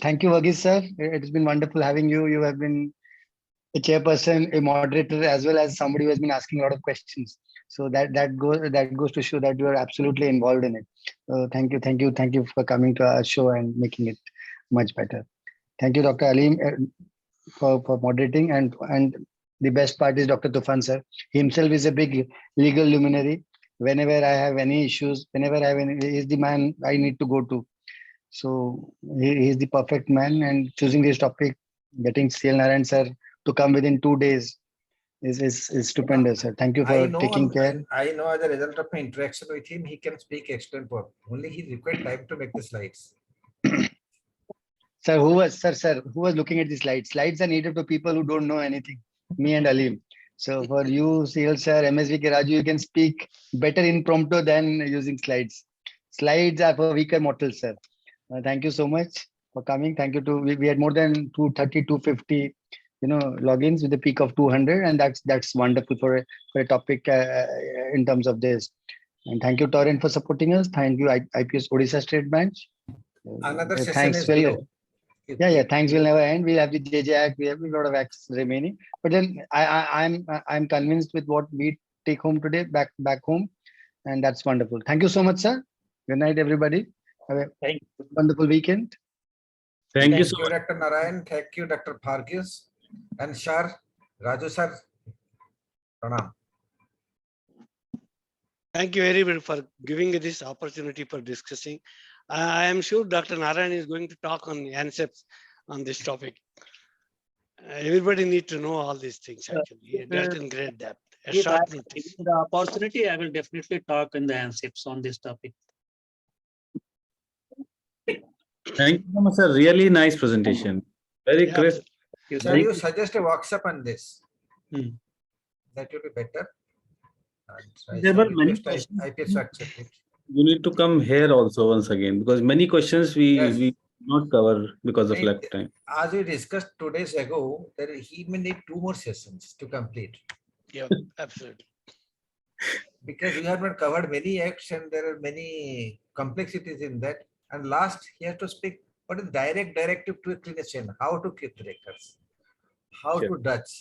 Thank you, Varghese sir. It's been wonderful having you. You have been a chairperson, a moderator, as well as somebody who has been asking a lot of questions. So that goes to show that you are absolutely involved in it. Thank you for coming to our show and making it much better. Thank you, Dr. Alim, for moderating, and the best part is Dr. Tufan sir. He himself is a big legal luminary. Whenever I have any issues, he's the man I need to go to. So he is the perfect man, and choosing this topic, getting CL Narayan sir to come within 2 days is stupendous, sir. Thank you for taking care. I know as a result of my interaction with him, he can speak extempore. Only he required time to make the slides. Sir, who was looking at the slides? Slides are needed for people who don't know anything. Me and Alim. So for you, CL sir, MSVK Raju, you can speak better impromptu than using slides. Slides are for weaker mortals, sir. Thank you so much for coming. Thank you to we had more than 230, 250, logins with a peak of 200, and that's wonderful for a topic in terms of this. And thank you, Torrent, for supporting us. Thank you, IPS Odisha State Branch. Another session thanks is will. Yeah. Thanks will never end. We'll have the JJ Act. We have a lot of acts remaining. But then I'm convinced with what we take home today, back home, and that's wonderful. Thank you so much, sir. Good night, everybody. Have a wonderful weekend. Thank you so much, Dr. Narayan. Thank you, Dr. Varghese and Shar. Raju sir, pranam. Thank you very much for giving me this opportunity for discussing. I am sure Dr. Narayan is going to talk on concepts on this topic. Everybody need to know all these things actually. He dealt in great depth. At If I short am notice. given the opportunity, I will definitely talk in the ANSIPs on this topic. Thank you so much, sir. Really nice presentation. Very Yeah, crisp. Shall you suggest a WhatsApp on this? Hmm. That would be better. And I There shall were many request questions. IPS to accept it. You need to come here also once again because many questions we Yes. we not cover because of Right. lack of time. As we discussed 2 days ago, he may need 2 more sessions to complete. yeah, absolutely. Because we have not covered many acts and there are many complexities in that. And last, he has to speak what is direct directive to a clinician, how to keep the records, how Sure. to judge.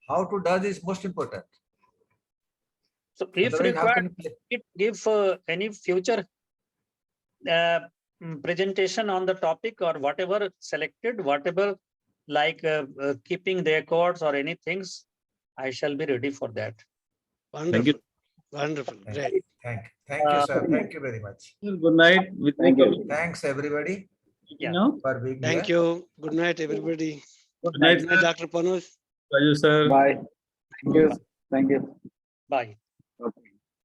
How to judge is most important. So if Otherwise, how required, can you play? if any future presentation on the topic or whatever selected, whatever like keeping the records or anything, I shall be ready for that. Wonderful. Wonderful. Great. Thank you, sir. Thank you very much. Good night. Thank you. Thanks, everybody, Yeah. Now, for being Thank here. you. Good night, everybody. good night, Good night, Dr. Panos. Raju sir. Bye. Thank you. Thank you. Bye. Okay.